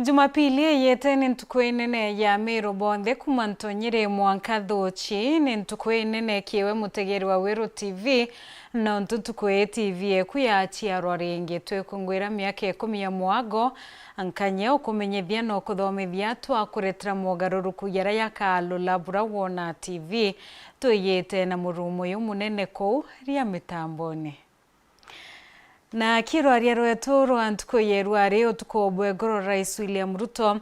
Jumapili yete ni ntukwinene ya Meru bonthe kumantonyire mwanka thochi ni ntukwinene kiwe mutegeri wa Wero TV no ntutukwe TV eku yachiarwa ringi twekungwira miaka 10 ya mwago ankanye ukumenyethia no kuthomithia twakuretera mogaruruku yara yakalula bura wona TV tuyete na murumo yu munene kou ria mitamboni. Na kirwaria rwetu rwa ntuku yerwari utukobwe goro Rais William Ruto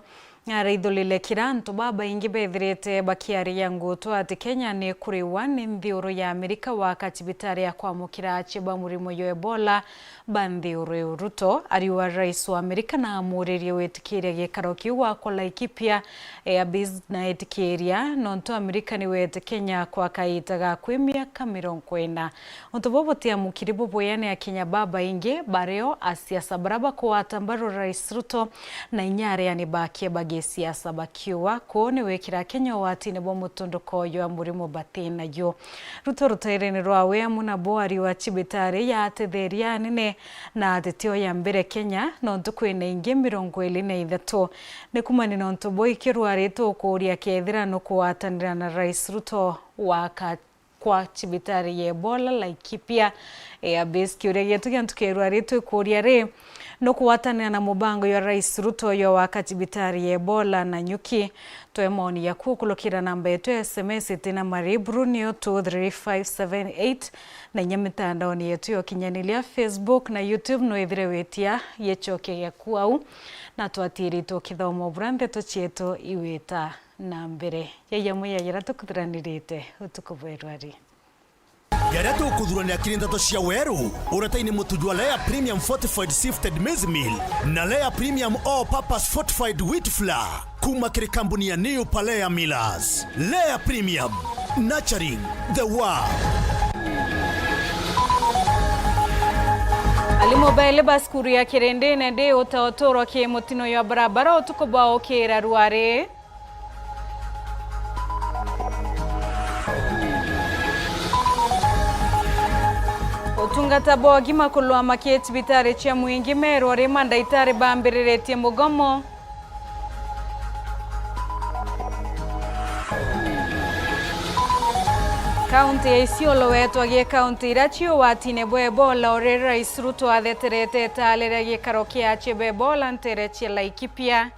araithulile kirantu baba ingi bethirite bakiaria ngutu ati Kenya ni kuriwa ni nthiuru ya Amerika wakachibitari ya kwamukira achiba murimo yo Ebola banthiuru. Ruto ariwa Rais wa Amerika na amuririe wetikiria gikaro kiu wa Laikipia Airbase na etikiria nonto Amerika ni wete Kenya kwa kaitaga kwi miaka 40 untubobotia mukiri boboyane ya Kenya baba ingi bareo asiasa baraba kuwatambaro Rais Ruto na inyare yani bakie siasa bakiwa kone wekira Kenya watine bo mutondoko yo amurimo batina yo. Ruto rutairene rwawe amuna boari wa chibitare ya atetheria nene na atetio ya mbere Kenya nonto kwene inge 23 ne kumani nonto boy kirware to kuria kethira no kuwatanira na Rais Ruto kwa chibitare ya Ebola Laikipia Airbase kiuria tukia ntukerware to kuria re no kuwatanira na mubango ya Rais Ruto yo wakachibitari ya Ebola na nyuki twemoni ya kukulokira namba yetu SMS tina Maribru 23578 na nyamitandao yetu yo kinyanilia Facebook na YouTube no ithire wetia yechoke ya kuau na twatiri to kithomo brande to chieto iweta na mbere yayamu yayira tukuthiranirite utukubwerwari Yara tukuthurania kirindato cia Weru urataini mutujwa Lea Premium Fortified Sifted Maize Meal na Lea Premium All Purpose Fortified Wheat Flour kuma kiri kampuni ya New Palea Millers. Lea Premium, nurturing the world. Alimobile baskuru ya kirende nende utaotoro ke mutino ya barabara utukobao kera ruare. Otungata bogi makulwa maketi bitare chia mwingi Meru arima ndaitare bambiriretie mugomo. Kaunti ya Isiolo wetu agie kaunti irachio watine bo Ebola ore Rais Ruto atheterete talera gikaro kia chebe Ebola nterechia Laikipia.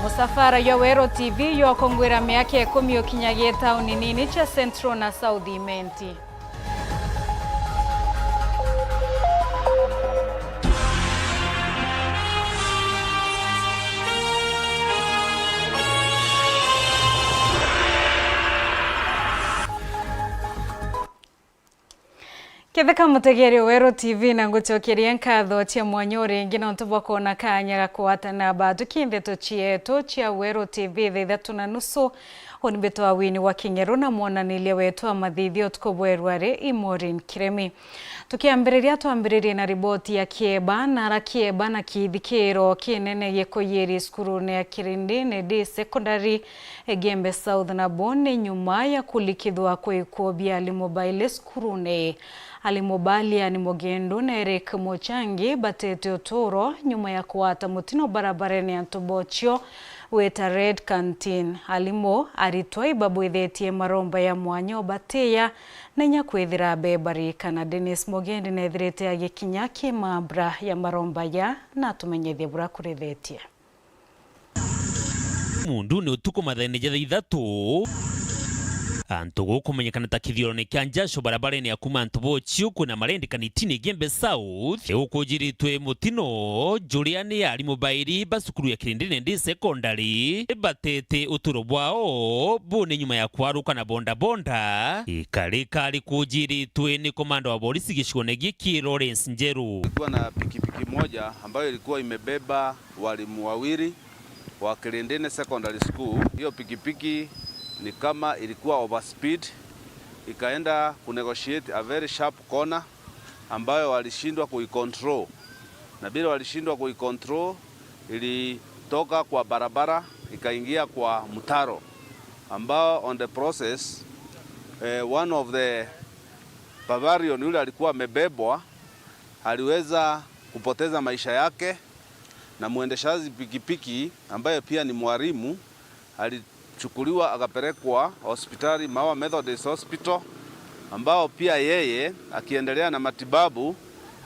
Musafara ya Wero TV yo kongwira miaka 10 okinyagie tauni nini cha Central na South Imenti. Ketheka mutegeri Wero TV na nguchokeria nkatho cia mwanyore ngina ntubo kona kanya kuwatana badu kindeto chieto chia Wero TV thethatu na nusu onbeto awini wa Kingeru na mwonanilia wetu amathithio tukobwerware Imorin Kiremi. Tukiambiriria tuambiririe na riboti ya Kieba na kithikiro kinene yekoyeri skurune ya Kirindini D Secondary Gembe South na Boni nyuma ya kulikithwa kwikobia alimobile skurune. Alimobalia ni Mogendo na Eric Mochangi batete otoro nyuma ya kuwata mutino barabarani ya Ntobochio weta Red Canteen. Alimo aritwa ibabu ithetie maromba ya mwanyo bateya na nyakwethira bebarika na Dennis Mogendi na ithirete ya gikinyaki mabra ya maromba ya na tumenyethia bura kurethetie. Mundu ni utuko mathene jatha ithatu antugo kumenyekana ta kithiorone kia njasho barabarani ya kuma Ntobochio kuna marendikanitini Gembe South ukujiritwe mutino Juliani ya alimobairi basukuru ya Kirindini D Secondary batete uturo bwao bone nyuma ya kwaruka na bonda ikarika kujiritwe ni komanda wa polisi gishone giki Lawrence Njeru. Kulikuwa na pikipiki moja ambayo ilikuwa imebeba walimu wawili wa Kirindini Secondary School. Hiyo pikipiki ni kama ilikuwa overspeed, ikaenda kunegotiate a very sharp corner ambayo walishindwa kuicontrol, na bila walishindwa kuicontrol ilitoka kwa barabara ikaingia kwa mtaro ambao on the process one of the Bavarian yule alikuwa amebebwa aliweza kupoteza maisha yake, na mwendeshaji pikipiki ambaye pia ni mwalimu alichukuliwa akapelekwa hospitali Mawa Methodist Hospital, ambao pia yeye akiendelea na matibabu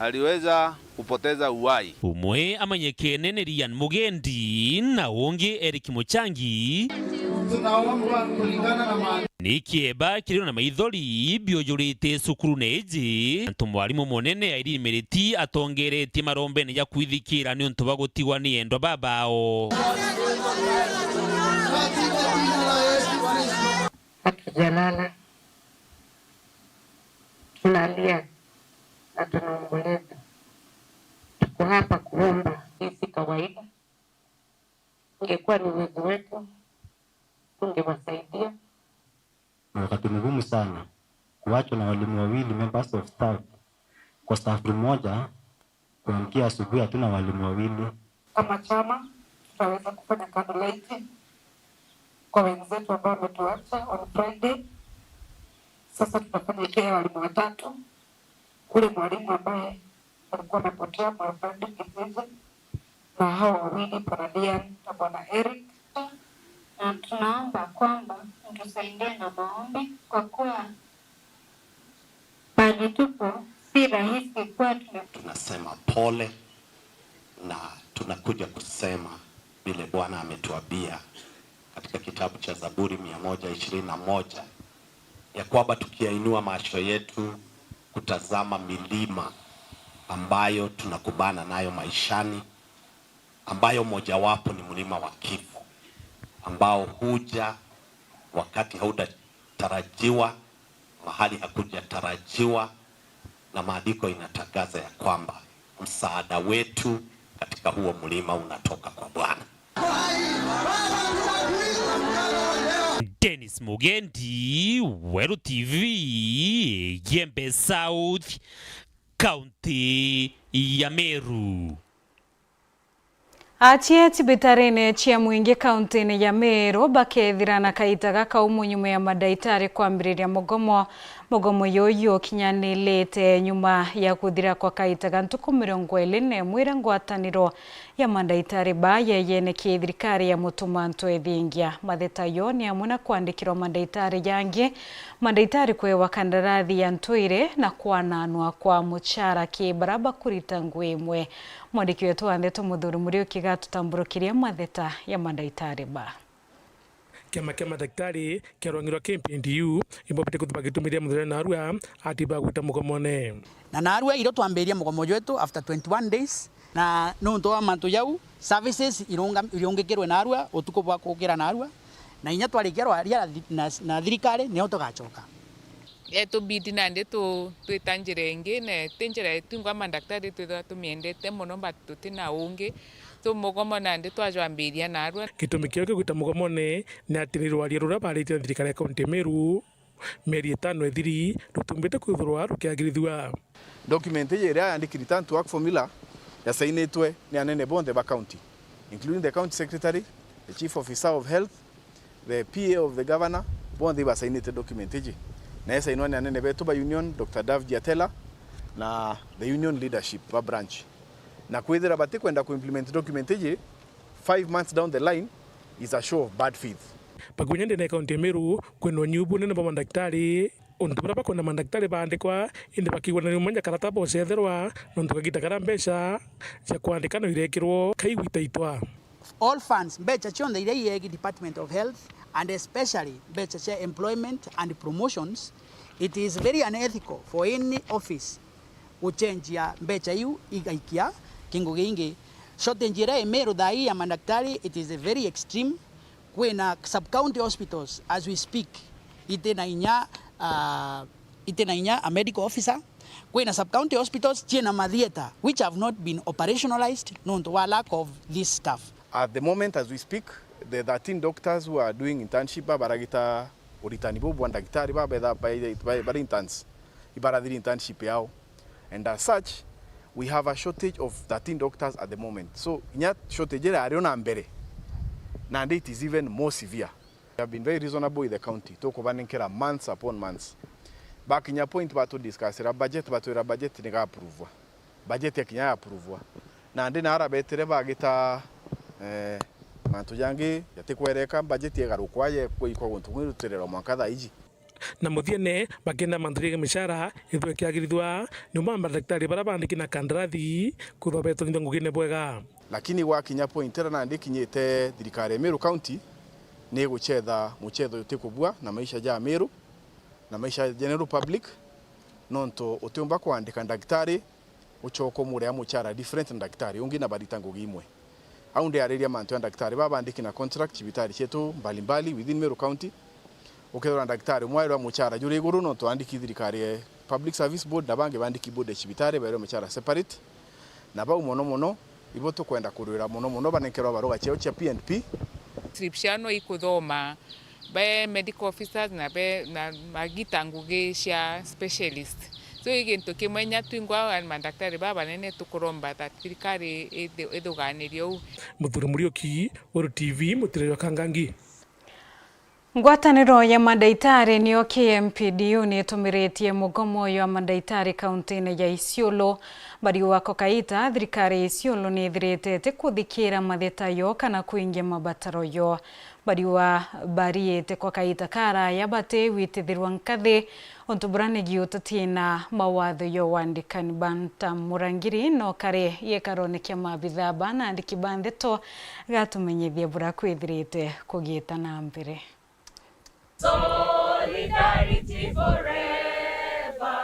aliweza kupoteza uhai. Umwe amanyekene ni Ryan Mugendi na ungi Eric Muchangi. Tunaomba kulingana na ni kieba kirino na maithori biojurite sukuru neji ntumwarimu monene airimereti atongereti marombe ne yakwithikira ni untu bagutigwa ni endo babao. Hatujalala, tunalia na tunaomboleza. Tuko hapa kuomba, hii si kawaida. Ingekuwa ni uwezo wetu, tungewasaidia. Wakati mgumu sana kuachwa na walimu wawili members of staff kwa staff moja, kuamkia asubuhi hatuna walimu wawili. Kama chama tutaweza kufanya candlelight kwa wenzetu ambao wametuacha on Friday. Sasa tutafanya kia walimu watatu. Ule mwalimu ambaye alikuwa amepotea Mwafandi Kizizi, na hao wawili Paradian na Bwana Eric. Na tunaomba kwamba mtusaidie na maombi, kwa kuwa pale tupo si rahisi kwa tunasema pole, na tunakuja kusema vile Bwana ametuambia katika kitabu cha Zaburi 121 ya kwamba tukiinua macho yetu kutazama milima ambayo tunakubana nayo maishani, ambayo mojawapo ni mlima wa kifo ambao huja wakati haujatarajiwa, mahali hakujatarajiwa, na maandiko inatangaza ya kwamba msaada wetu katika huo mlima unatoka kwa Bwana. Dennis Mugendi, Weru TV, Gembe South, County ya Meru. Achie tibitarine chia mwingi kauntini ya Meru bakethirana kaitaga kaumu nyuma ya madaitari kwambiriria mugomo yoyo kinyanilite nyuma ya kuthira kwa kaitaga ntuku 21 ngwataniro ya madaitari yene kithirikari ya mutumanto ethingia matheta yoni amuna kwandikirwa madaitari yangi madaitari kwewa kandarathi ya ntuire na kwananwa kwa muchara kibaraba kurita ngwimwe. Mwandiki wetu Andeto Muthuri Murio kigatutamburukiria matheta ya madaitari Kiama kia madaktari kiarwangirwa KMPNDU imbopete kutuba gitumiria muthuri Narua atiba gwita mugomone na Narua iro twambiria mugomo wetu after 21 days na nuntu wa mantu yau services irongekirwe Narua utuko bwa kukira Narua na inya twarikia aria na thirikari ni tugacoka tubidi nande twitanjire ingi ne tenjire tungwa madaktari tumiendete muno batutina ungi mugomo nande twajwambiria Narua. Gitumi kio gwita mugomone ni atinirwa aria rura barite thirikari ya kaunti Meru meri 5 ethiri rutumbite kuthurwa rukiagirithua document ira yandiki return to work formula ya sainetwe ni anene bonde ba county, including the county secretary, the chief officer of health, the PA of the governor, bonde ba sainete document iji na esa inwani anene betu ba union Dr. Dav Diatela na the union leadership ba branch na kwethira bati kwenda ku implement document iji 5 months down the line is a show of bad faith. Pakunyende na kaunti Meru kweno nyubu nene ba madaktari untu bara bakona madaktari bandikwa indi bakigwana ni manya karata bo setherwa nontu kagita karambesha cha kuandika no irekirwo kaigwita itwa all funds becha chonda ile yegi Department of Health and especially becha employment and promotions. It is very unethical for any office uchange ya becha yu igaikia kingo gingi shortage ya Meru dai ya madaktari. It is a very extreme kwena sub county hospitals as we speak itena inya a medical officer kwena sub county hospitals chena mathieta which have not been operationalized non to lack of this stuff. At the moment as we speak, the 13 doctors who are doing internship baragita uritani bo bwa daktari by interns ibaradiri internship yao, and as such we have a shortage of 13 doctors at the moment. So nya shortage ile ariona mbere and it is even more severe. We have been very reasonable in the county to kubanikira months upon months. Back in your point about to discuss budget ni ga approve budget ya kinya approve na ndi na arabetere bagita mantu jangi yatikwereka budget ya garukwaye kwa guntumwirutirero mwaka thaiji na muthiene bakenda mandriga mishara ithwe kiagirithwa nyuma madaktari bara bandiki na kandarathi kuthobeto ndio ngugine bwega lakini wakinya pointera na ndikinyite thirikari Meru County ni guchetha muchetho utikubua na maisha ja Meru na maisha general public nonto utiumba kuandika daktari uchoko muria muchara different daktari ungi na barita ngugi imwe au ndi areria mantu ya daktari babandiki na contract cibitari chetu mbalimbali within Meru County ukethora daktari mwairwa muchara juri iguru no twandiki thirikari Public Service Board na bange bandiki board cibitari bairo muchara separate na bau mono ibo tukwenda kurwira mono banekerwa baroga cheo cha PNP description ikuthoma by medical officers na magita ngugi cia specialist so igintu kimwenya twingwa madaktari baba nene tukuromba that thirikari ithuganirio Muthuri Muriuki Wero TV Mutiriro Kangangi. Ngwataniro ya mandaitari niyo KMPDU ni tumiritie mugomo ya mandaitari kaunti-ini ya Isiolo bari wako kaita thirikari Isiolo ni ithirite kuthikira mathetayo kana kuingia mabataro yo bari wa bariete kwa kaita kara ya bate witithirwa nkathi ontuburane giutatina mawatho yo wandikani banta murangiri no kare yekarone kia mabitha bana andiki bandeto gatumenyithia bura kwithirite kugita na mbere. Solidarity forever,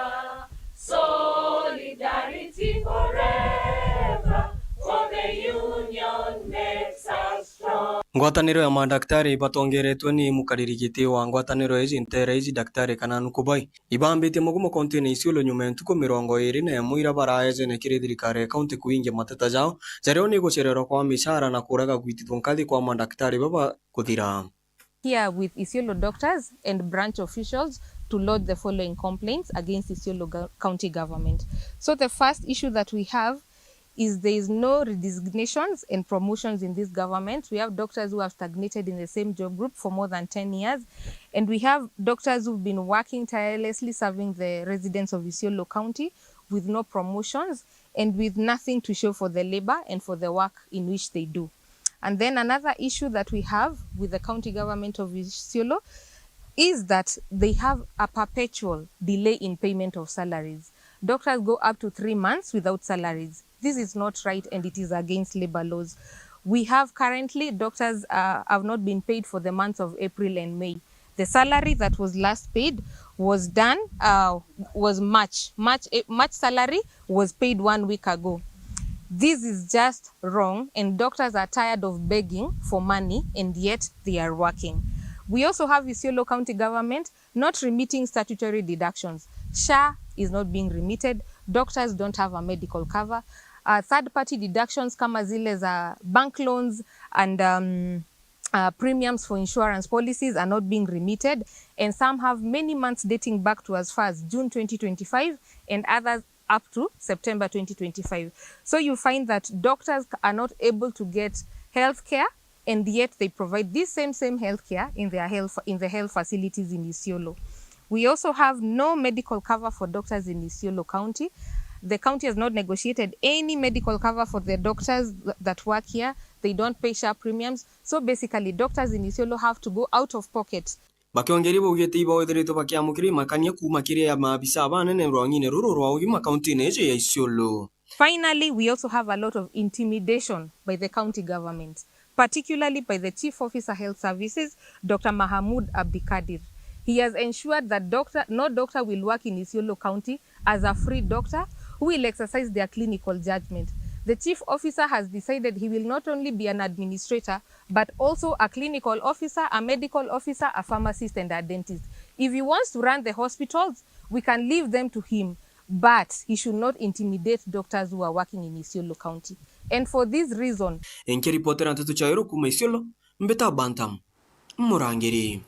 solidarity forever, for the union makes us strong. Ngwataniro ya madaktari batongeretwe ni mukaririgiti wa ngwataniro ezi nterezi daktari Kananu Kubai ibambite mugumo kaunti-ini Isiolo nyuma ntuko 21 ira baraeze nekire thirikari kaunti kuingia mateta jao jareo ni gucererwa kwa mishara na kuraga gwitithwa nkathi kwa madaktari baba kuthira. Here with Isiolo doctors and branch officials to lodge the following complaints against Isiolo County government. So the first issue that we have is there is no redesignations and promotions in this government. We have doctors who have stagnated in the same job group for more than 10 years. And we have doctors who've been working tirelessly serving the residents of Isiolo County with no promotions and with nothing to show for the labor and for the work in which they do. And then another issue that we have with the county government of Isiolo is that they have a perpetual delay in payment of salaries. Doctors go up to 3 months without salaries. This is not right and it is against labor laws. We have currently doctors have not been paid for the months of April and May. The salary that was last paid was done, was March salary was paid 1 week ago. This is just wrong and doctors are tired of begging for money and yet they are working. We also have Isiolo County government not remitting statutory deductions. SHA is not being remitted. Doctors don't have a medical cover. Third-party deductions kama zile za bank loans and premiums for insurance policies are not being remitted. And some have many months dating back to as far as June 2025 and others up to September 2025. So you find that doctors are not able to get health care and yet they provide this same health care in the health facilities in Isiolo. We also have no medical cover for doctors in Isiolo County. The county has not negotiated any medical cover for the doctors that work here. They don't pay SHA premiums. So basically doctors in Isiolo have to go out of pocket. Bakiongeri bugete ibo ithiritwo bakiamukiri makania kuma kiria ya maabisa banene rwangine ruru rwa ugima kaunti-ini ya Isiolo. Finally, we also have a lot of intimidation by the county government, particularly by the Chief Officer Health Services, Dr. Mahamud Abdikadir. He has ensured that no doctor will work in Isiolo County as a free doctor who will exercise their clinical judgment. The chief officer has decided he will not only be an administrator, but also a clinical officer, a medical officer, a pharmacist, and a dentist. If he wants to run the hospitals, we can leave them to him, but he should not intimidate doctors who are working in Isiolo County. And for this reason... Enkiripotera ntutu chairo kuma Isiolo, Mbeta Bantam, Murangiri.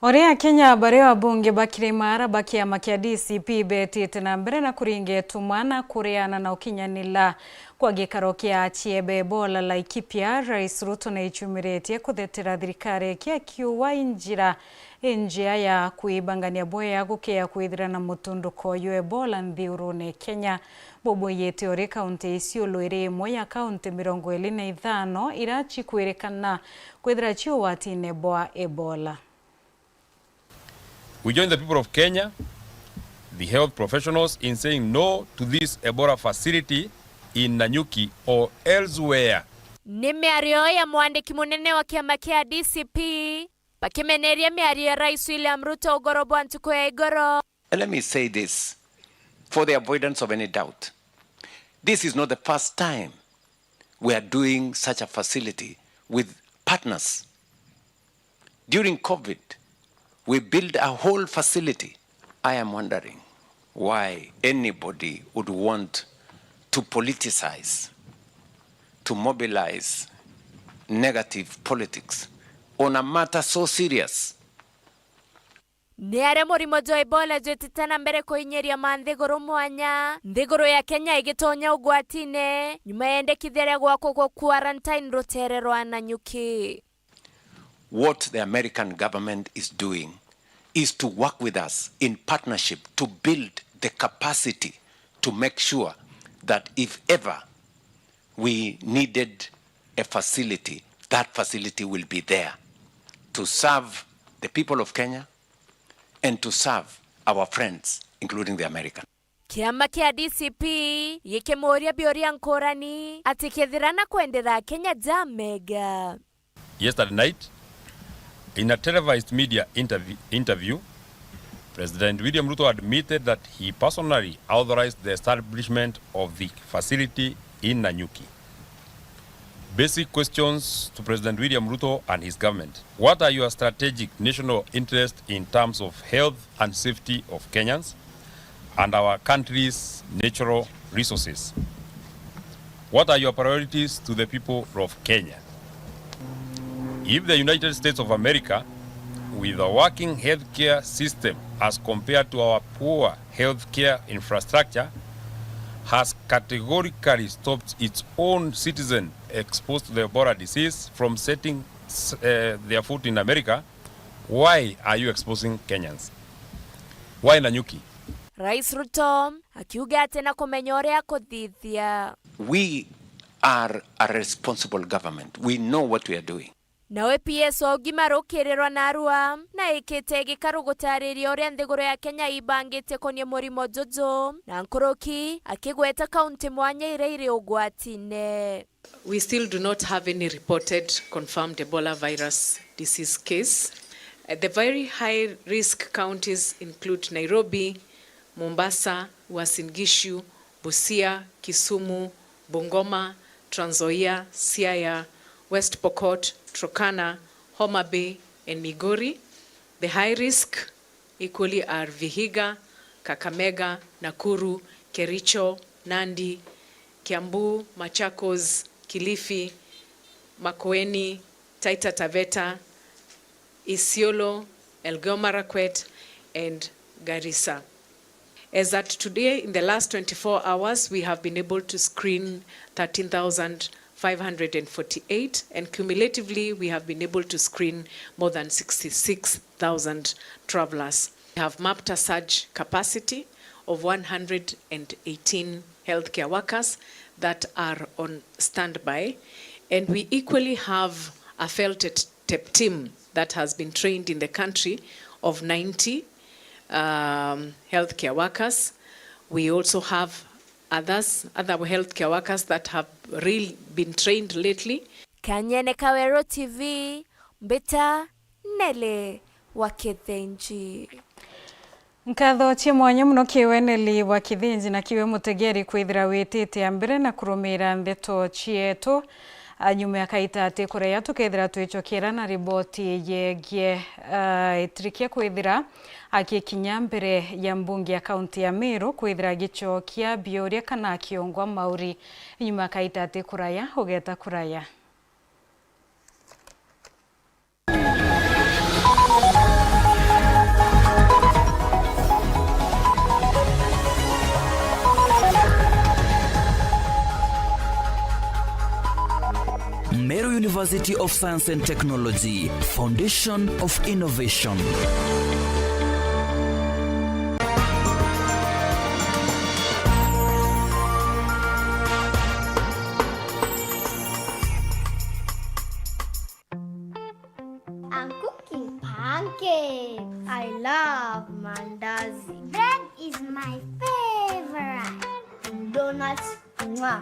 Orea Kenya bare wa bunge bakire mara bakia makia DCP betite na mbere na kuringe tumana kureana na ukinyanila kwa gikaro kia chiebe bola Laikipia Rais Ruto na ichumiretie kuthetera thirikari kia kiuwa injira njia ya kuibangania boya gukea kwithira na mutunduko yo Ebola nthiurune Kenya. Bobo yete ori kaunti Isiolo iri imwe ya kaunti 25 irachi kwirikana kwithira chio watine bwa Ebola. We join the people of Kenya, the health professionals, in saying no to this Ebola facility in Nanyuki or elsewhere. Ni miario ya mwandiki munene wa kiama kia DCP bakimeneria miario ya Rais William Ruto ugorobo antuko ya igoro. Let me say this for the avoidance of any doubt. This is not the first time we are doing such a facility with partners. During COVID, we built a whole facility. I am wondering why anybody would want to politicize, to mobilize negative politics on a matter so serious. Niare murimo jo Ebola jetitana mbere kuinyeria manthiguru mwanya nthiguru ya Kenya igitonya ugwatine nyuma yende kithere gwako kwa quarantine rutererwa Nanyuki. What the American government is doing is to work with us in partnership to build the capacity to make sure that if ever we needed a facility, that facility will be there to serve the people of Kenya and to serve our friends, including the American. Kiama kia DCP yikemoria bioria nkorani atikethirana kwendera Kenya jamega. Yesterday night, in a televised media interview, President William Ruto admitted that he personally authorized the establishment of the facility in Nanyuki. Basic questions to President William Ruto and his government. What are your strategic national interests in terms of health and safety of Kenyans and our country's natural resources? What are your priorities to the people of Kenya? If the United States of America, with a working healthcare system as compared to our poor healthcare infrastructure, has categorically stopped its own citizens exposed to the Ebola disease from setting their foot in America, why are you exposing Kenyans? Why Nanyuki? Rais Ruto akiuga tena kumenyorea kuthithia. We are a responsible government. We know what we are doing. Nawe PS ogima rokererwa narua na ikete gikaru gutariria uria nthiguru ya Kenya ibangite konie murimo jojo na nkoroki akigweta kaunti mwanya ire ugwatine. We still do not have any reported confirmed Ebola virus disease case. The very high risk counties include Nairobi, Mombasa, Uasin Gishu, Busia, Kisumu, Bungoma, Trans Nzoia, Siaya, West Pokot, Turkana, Homa Bay, and Migori. The high risk equally are Vihiga, Kakamega, Nakuru, Kericho, Nandi, Kiambu, Machakos, Kilifi, Makueni, Taita Taveta, Isiolo, Elgeyo Marakwet, and Garissa. As at today, in the last 24 hours, we have been able to screen 13,548, and cumulatively, we have been able to screen more than 66,000 travelers. We have mapped a surge capacity of 118 healthcare workers that are on standby, and we equally have a FELTEP team that has been trained in the country of 90 healthcare workers. We also have other healthcare workers that have really been trained lately. Kanyene Kawero TV, Mbita Nele Wakithenji. Nkatho cia mwanya muno kiweneli wa Kithinji na kiwe mutegeri kwithira witite ambere na kurumira ndeto cietu anyume akaita ati kuria tukethira twicokera na riboti yegie itirikia kwithira akikinya mbere ya mbunge ya kaunti ya Meru kwithira gicokia bioria kana kiongwa mauri anyume akaita ati kuraya ugeta kuraya. Meru University University of Science and Technology, foundation of innovation. I'm cooking pancakes. I love mandazi. Bread is my favorite. Donuts, mwah.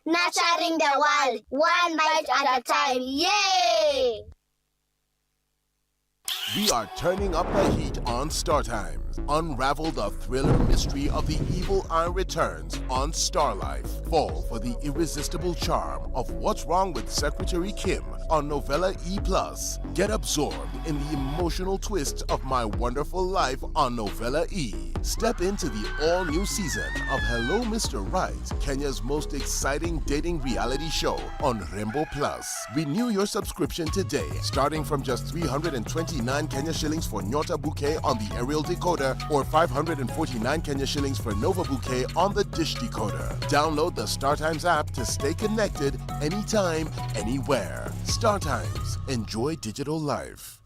Nurturing the world, one bite at a time. Yay! We are turning up the heat on Star Times. Unravel the thriller mystery of the evil eye returns on Star Life. Fall for the irresistible charm of What's Wrong with Secretary Kim on Novella E+. Get absorbed in the emotional twists of My Wonderful Life on Novella E. Step into the all-new season of Hello Mr. Right, Kenya's most exciting dating reality show on Rainbow Plus. Renew your subscription today, starting from just 329 Kenya shillings for Nyota Bouquet on the aerial decoder or 549 Kenya shillings for Nova Bouquet on the dish decoder. Download the StarTimes app to stay connected anytime, anywhere. StarTimes. Enjoy digital life.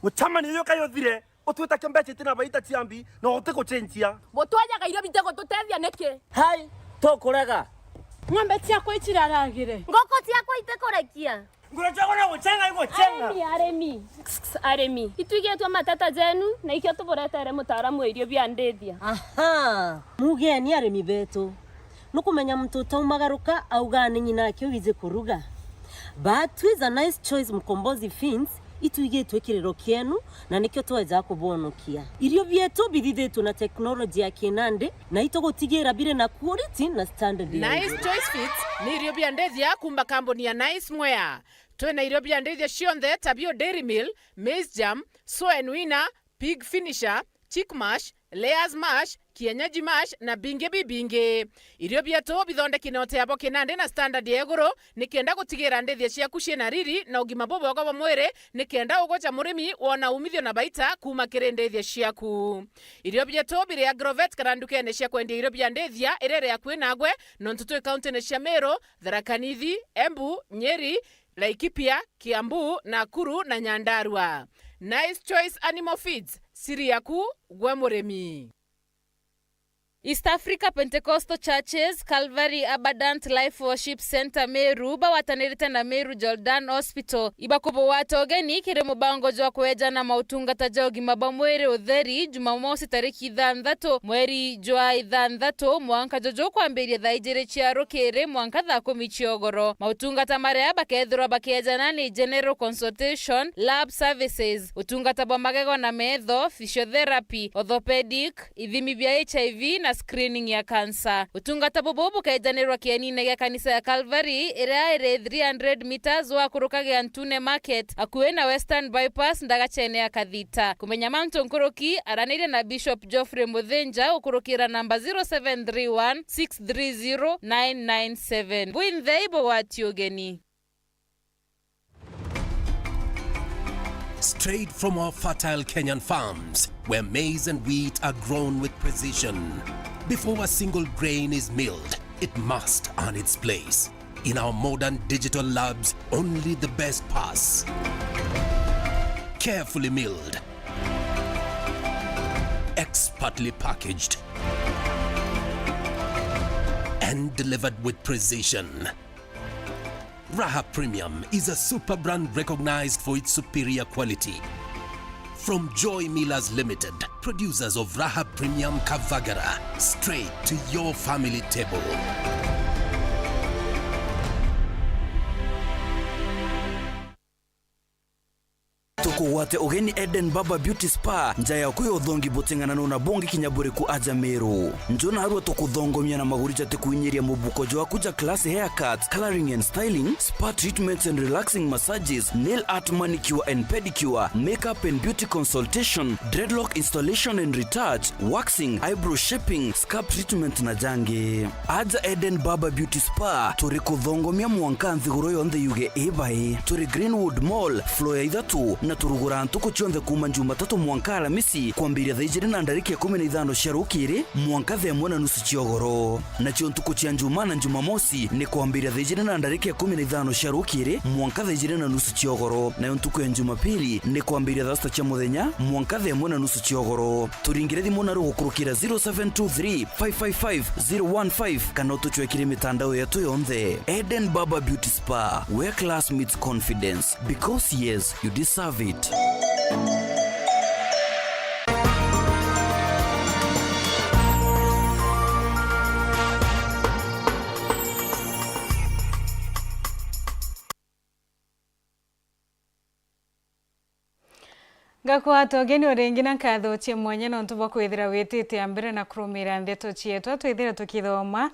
Mutamani yoka yothire utwita kembeche tina baita tiambi no uteko chenjia mutwaja gairo bitego tutethia neke hai to kurega ng'ombe ciako itiraragire ngoko ciako itekorekia ngurachago na guchenga iguchenga aremi itwigetwa matata zenu na ikio tuboretere mutaramu irio bia ndethia aha mugeni aremi betu nukumenya mtoto umagaruka augane nyina kyo wize kuruga but with a nice choice mkombozi fins ituigetwe kirero kienu na nikyo tweza kubonokia irio bietu bithithetwo na teknolojia ya kinande na itogotigera bire na quality na standard. Nice Choice Fits ni irio bia ndethia kumba kamboni ya Nice Mwea. Twena irio bia ndethia cionthe tabio Dairy Mill, Maize Jam, Soy and Winner, Pig Finisher, Chick Mash, Layers Mash, Kienyeji Mash na binge bibinge. Irio bietu bithondeki note abo kinande na standard ya iguru nikenda gutigira ndethia ciaku ciena riri na ugima bobo wa mwire nikenda ugocha murimi wona umithio na baita kuma kiri ndethia ciaku. Irio bietu biri agrovet karandukene cia kwendia irio bia ndethia irere ya kwinagwe nontutu county ne cia Meru, Tharaka Nithi, Embu, Nyeri, Laikipia, Kiambu, Nakuru na Nyandarua. Nice Choice Animal Feeds, siri yaku gwe murimi. East Africa Pentecostal Churches Calvary Abundant Life Worship Center Meru bawatanirite na Meru Jordan Hospital ibakubo watogeni kire mubango jwa kweja na mautungata ja ugima bwa mwiri utheri Jumamosi tariki 6 mweri jwa 6 mwanka jojo kwambiria thaijire chiaro kire mwanka tha 10 ciogoro mautungata maria bakethirwa bakeja ni general consultation lab services utungata bwa magego na metho physiotherapy orthopedic ithimi bya HIV na screening ya cancer. Utungata bobo kaijanirwa kianine ya kanisa ya Calvary ire 300 meters wa kurukaga Antune Market akuwe na Western Bypass ndagachene ya Kathita. Kumenya Mount Nkoroki aranire na Bishop Geoffrey Muthenja ukurukira namba 0731 630 997. Buintheibo watiogeni. Straight from our fertile Kenyan farms, where maize and wheat are grown with precision. Before a single grain is milled, it must earn its place. In our modern digital labs, only the best pass. Carefully milled, expertly packaged, and delivered with precision. Raha Premium is a super brand recognized for its superior quality. From Joy Millers Limited, producers of Raha Premium Kavagara, straight to your family table. Tukuwate ogeni Eden Baba Beauty Spa njaya kuyo thongi botingana na bongi kinyabure ku aja Meru. Njona harwa tukudhongomia na magurija tekuinyiria mubuko jwa kuja class haircuts, coloring and styling, spa treatments and relaxing massages, nail art, manicure and pedicure, makeup and beauty consultation, dreadlock installation and retouch, waxing, eyebrow shaping, scalp treatment na jange. Aja Eden Baba Beauty Spa turi kudhongomia mwankanthi guro yonde yuge ebae. Turi Greenwood Mall, floor ya idhatu na turugura ntuko chionde kuma Jumatatu mwanka Alamisi kwambiria thaijiri na ndariki ya 15 cia rukiri mwanka themwe na nusu ciogoro. Na chio ntuko cia Njuma na Jumamosi ni kwambiria thaijiri na ndariki ya 15 cia rukiri mwanka thaijiri na nusu ciogoro. Na ntuko ya Jumapili ni kwambiria thasta cia muthenya mwanka themwe na nusu ciogoro. Turingire thimu na rugukurukira 0723 555 015 kana utuchwekire mitandao yetu yonthe. Eden Baba Beauty Spa, where class meets confidence, because yes, you deserve it. Gakwato ogeni orengina katho cie mwanya no ntuba kwithira witite ambere na kurumira ndeto cietu twithira tukithoma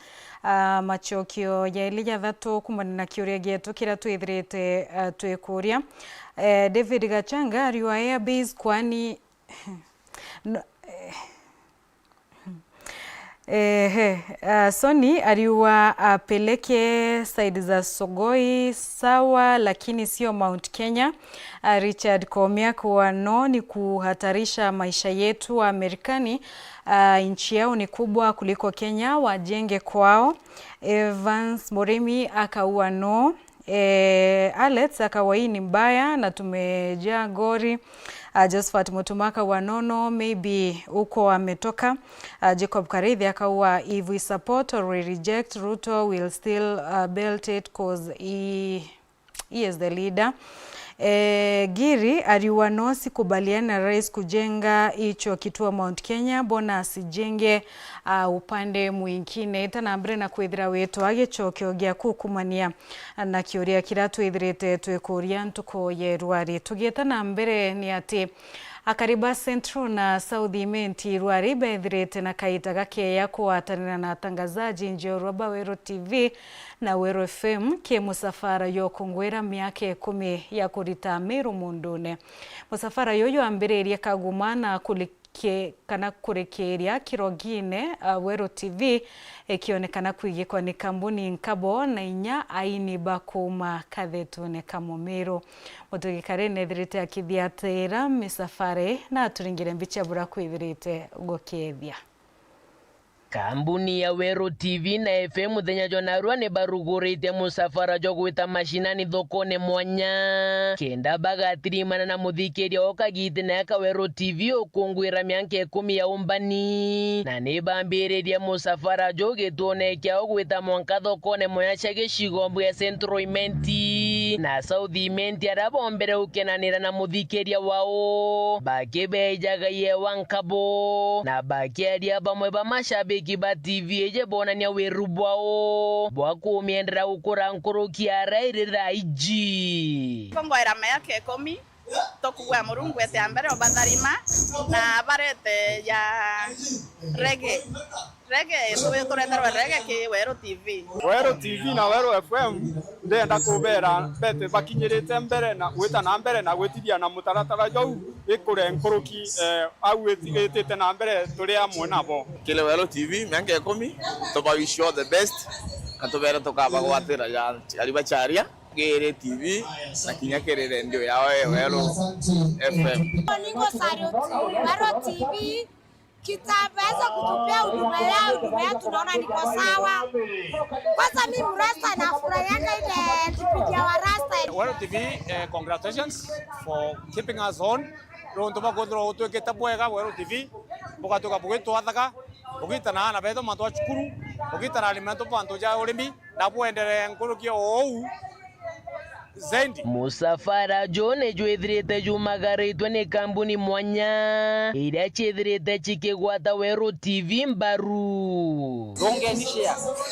machokio ya Elija thatu kumana na kiuria gietu kira twithirite twikuria. David Gachanga ariwa Airbase kwani Sony ariwa apeleke side za Sogoi sawa lakini sio Mount Kenya. Richard Komia kwa no ni kuhatarisha maisha yetu wa Amerikani. Nchi yao ni kubwa kuliko Kenya, wajenge kwao. Evans Moremi akaua no. Alex akawai ni mbaya na tumejaa gori. Josephat Mutumaka wanono maybe uko ametoka. Jacob Karithi akawa if we support or we reject Ruto will still belt it cause he is the leader. Giri ariwano sikubaliana rais kujenga hicho kituo Mount Kenya, bona asijenge upande mwingine. Itana ambre na kwithira wetu agicokio gia kukumania na kiuria kiratu ithirite twikuria ntuko yerwari. Tugietana mbere ni ati Akariba Central na South Imenti Rwari bethirite na kaita gakeya kuatanira na atangazaji njorwa ba Wero TV na Wero FM ke musafara yo kungwera miaka 10 ya kurita Meru mundune. Musafara yoyo ambereria kagumana kana kurekeria kirogine Wero TV ekionekana kwigikwa ni kambuni nkabo na inya aini bakuma kathetune Kamomero. Mutugikare nethirite akithiatira misafare na turingire mbicha bura kwithirite gukethia. Kambuni ya Wero TV na FM muthenya jonarua ne barugurite musafara jo gwita mashinani thokone mwanya kenda bagatirimana na muthikiria okagite na ka Wero TV okungwira mianke 10 ya umbani na ne bambiriria musafara jo gitone kya ogwita mwanka thokone mwanya chage shigombu ya Central Imenti na South Imenti arabombere ukenanira na muthikiria wao bakebejaga ye wankabo na bakeria bamwe bamashabi kiba TV eje bona nya werubwao bwako miendera ukora nkorokia rairira iji kongoera miaka 10 tokugwa murungu ete ambere obatharima na barete ya reggae tureterwa reggae ki Wero TV na Wero FM ndenda kubera bete bakinyirite mbere na gwita na mbere na gwitiria na mutaratara jou ikure nkoroki au etigete na mbere turi amwe nabo kile Wero TV miaka 10 to wish you the best atobera tokaba gwatira ya aliba charia Gere TV na kinyakerere ndio ya Wero FM niko Wero TV kitaweza kutupea huduma yao tunaona niko sawa. Kwanza mimi Rasta nafurahianga ile kipindi ya Rasta. Wero TV, congratulations for keeping us on. Ronto bakodro utweketa bwega Wero TV. Bukatoka bugito athaka. Bugitana na beto mantu achukuru. Bugitana alimento panto ja urimi na bwendere nkurukia ou. Zendi musafara jone jwethirite jumagaritwe ni kambuni mwanya iria chithirite chikigwata Wero TV mbaru rongeni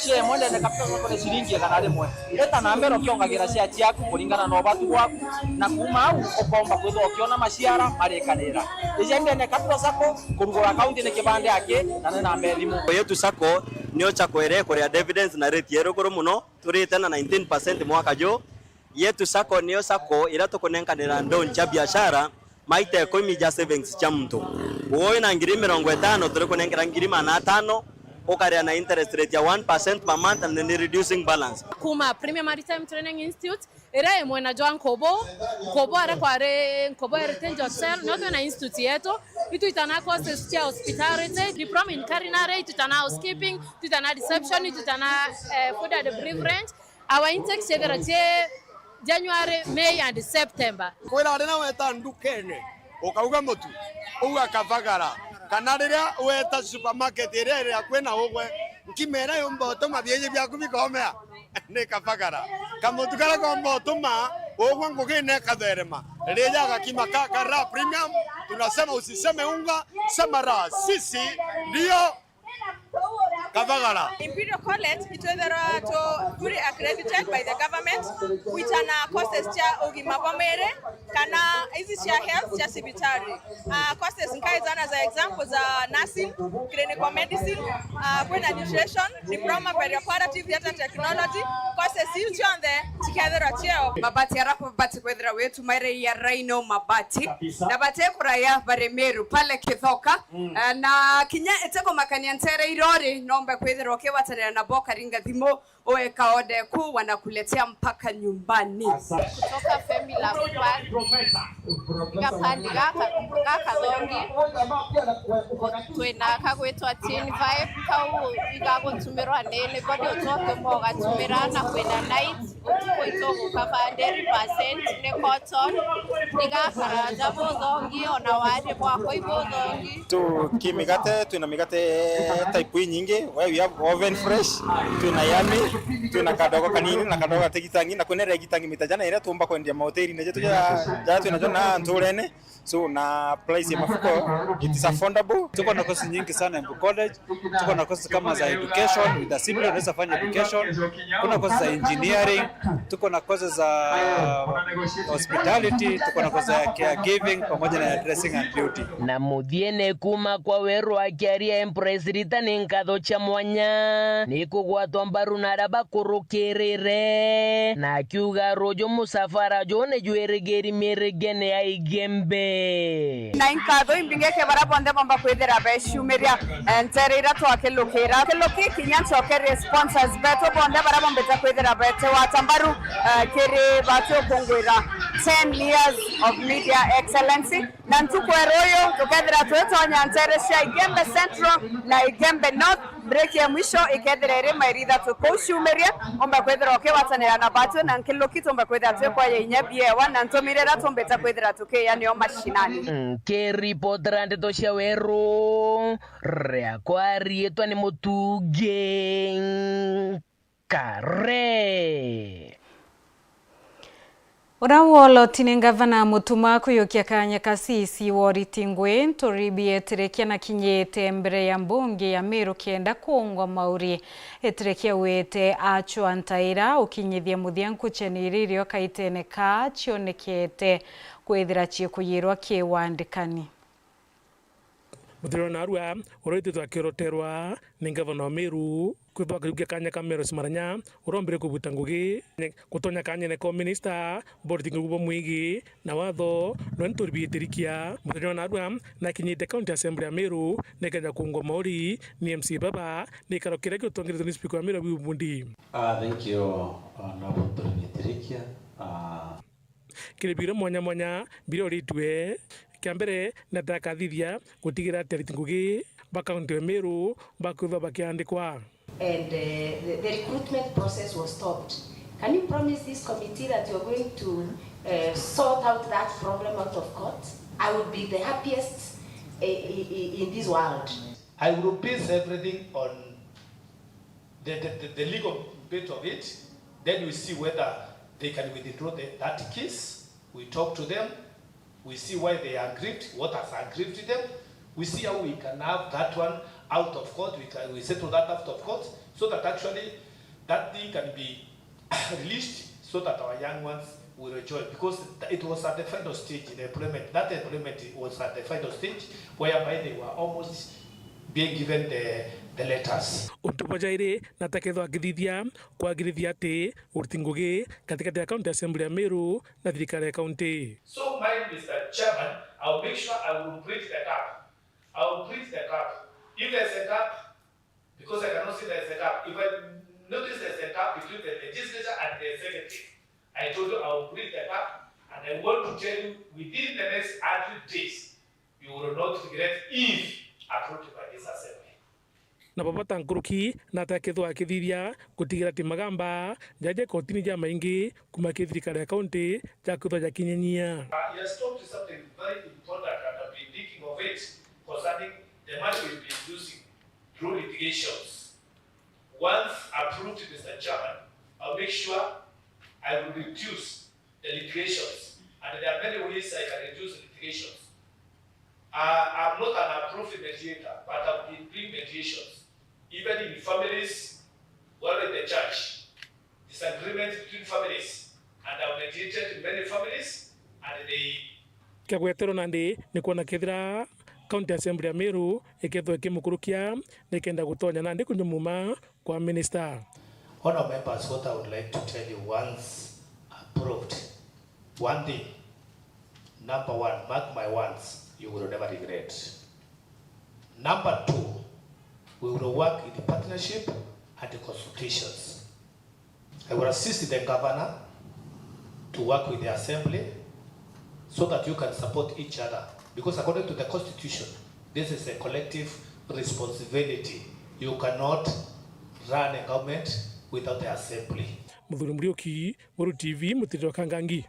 share mwende ne kapita kwa shilingi kana rimwe eta na mbero kiongagira share ciaku kuringana na obatu bwaku na kuma au ukomba kwitho ukiona maciara marikanira ijende ne kapita sako kurugura account ne kibande yake na mbelimu yetu sako nio chakwere kuria dividends na rate yero kuru muno turite na 19% mwaka jo yetu sako niyo sako ira tukunenkanira ndon cha biashara maite koimija savings cha mtu uwe na ngiri 50 turi kunenkera ngiri 500 ukaria na interest rate ya 1% per month and then reducing balance kuma Premier Maritime Training Institute ira imwe na Joan Kobo ara kware Kobo Heritage Hotel ndio na institute yetu itu itana courses cha hospitality diploma in culinary itana housekeeping itana reception itana food and beverage our intake chegera January, May and September. Kwira rina weta ndukene ukauga mutu uga kavagara kana riria weta supermarket iria kwena ugwe nkimera yombo toma byenye byaku bikomea ne kavagara kamutu kala kombo toma ugwe ngugine katherema riria gakima kara premium tunasema usiseme unga sema ra sisi ndio Kavagara. Imperial College itwethera to fully accredited by the government which ana courses cha ugima bomere kana hizi cha health cha sibitari courses nkaizana za example za nursing, clinical medicine, kwena nutrition, diploma perioperative theater technology courses hizo on the together cheo mabati arapo mabati kwethera wetu maire ya Rhino mabati na bate kuraya baremeru pale Kithoka na kinya eteko makania ntere irori nombe kwethera ukiwatanira na boka ringa thimo oeka ode ku wanakuletea mpaka nyumbani kutoka family la kapandi gaka thongi twina kagwitwa teen vibe kau igagutumirwa nene body utoke moga tumirana kwina night utukoito kapande percent ne cotton igakaraja bothongi ona wari mwako ibothongi tu kimigate tuna migate type nyingi we have oven fresh tuna yami tuna kadogo kanini na kadogo tegitangi na kwenera gitangi mitajana ile tumba kwendia mahoteli na jetu ya tunajona nturene so na price ya mafuko it is affordable. Tuko na courses nyingi sana in college, tuko na courses kama za education with discipline unaweza fanya education, kuna courses za engineering, tuko na courses za hospitality, tuko na courses za caregiving pamoja na dressing and beauty. Na muthiene kuma kwa Wero akiaria Empress Rita ni nkatho cha mwanya ni kugwatwa mbaru na araba kurukirire na akiuga rojo musafara jone jwerigeri mirigene ya igembe na inkatho imbingeke barabonde bomba kwethera beshumeria nterira twakilukira kiluki kinyancho ke sponsors beto bonde barabombe kwethera bete watambaru kiri batu kongwira 10 years of media excellency na ntukweroyo tukethera twetonya ntere cia Igembe Central na Igembe North break ya mwisho ikethera mairitha tukushumeria omba kwethera ukiwatanira na batu na kiluki tomba kwethera twekwa yenyabie wana ntomirera tombeta kwethera tukeyani o mashinani ke reporter ndeto cia Wero rea kwarietwa ni mutuge kare Urawolo tine ngavana mutuma kuyokia kanya kasisi woritingwe ntoribi eterekia na kinyete mbere ya mbunge ya Meru kienda kuongwa mauri eterekia wete acho antaira ukinyithia muthianku cheniririo kaitene ka chionekete kwethira chikuyirwa kiwandikani Muthiro na arua oroite twakiroterwa ni ngavana wa Meru kwithwa kiukia kanya ka Meru Simaranya urombere kubuta ngugi kutonya kanya ne ko minister bodi ngubo mwigi na watho no nturibitirikia muthiro na arua na kinyite county assembly ya Meru nekenya kungo mauri ni MC Baba ni karokire gutongire ni speaker wa Meru Bundi. Thank you na nturibitirikia Kilibiro mwanya mwanya biro ritwe kiambere na takathithia gutigira teriti ngugi ba kaunti ya Meru bakuthwa bakiandikwa. And the recruitment process was stopped. Can you promise this committee that you're going to sort out that problem out of court? I would be the happiest in this world. I will base everything on the legal bit of it. Then we see whether they can withdraw that case. We talk to them. We see why they are aggrieved, what has aggrieved them. We see how we can have that one out of court. We settle that out of court so that actually that thing can be released so that our young ones will enjoy. Because it was at the final stage in employment. That employment was at the final stage whereby they were almost being given the letters. Utupajaire natakethwa agithithia kwagirithia ati urtingugi katikati ya county assembly ya Meru na thirikari ya county. So my Mr. Chairman, I'll make sure I will bridge the gap. I will bridge the gap. If there's a gap, because I cannot see there's a gap, if I notice there's a gap between the legislature and the executive, I told you I will bridge the gap, and I want to tell you within the next 100 days, you will not regret if approved by this assembly. Na babata nkuruki na takethwa akithithia gutigira ti magamba jaje kotini ja maingi kuma thirikari ya county ja kuthwa ja kinyenyia. He has talked to something very important and I've been thinking of it concerning the money we've been using through litigations. Once approved, Mr. Chairman, I'll make sure I will reduce the litigations, and there are many ways I can reduce litigations. I'm not an approved mediator, but I've been doing mediations, even in families, well in the church, disagreements between families, and I've mediated in many families, and they... Kiagwetero nandi ni kuona kethira county assembly ya Meru ikethwa kimukurukia na ikenda gutonya nandi kunyumuma kwa minister. Honourable members, what I would like to tell you, once approved, one thing, number one, mark my words, you will never regret. Number two, we will work in the partnership and the consultations. I will assist the governor to work with the assembly so that you can support each other. Because according to the constitution, this is a collective responsibility. You cannot run a government without the assembly. Muthuri Muriuki, Muru TV, Mutiro Kangangi.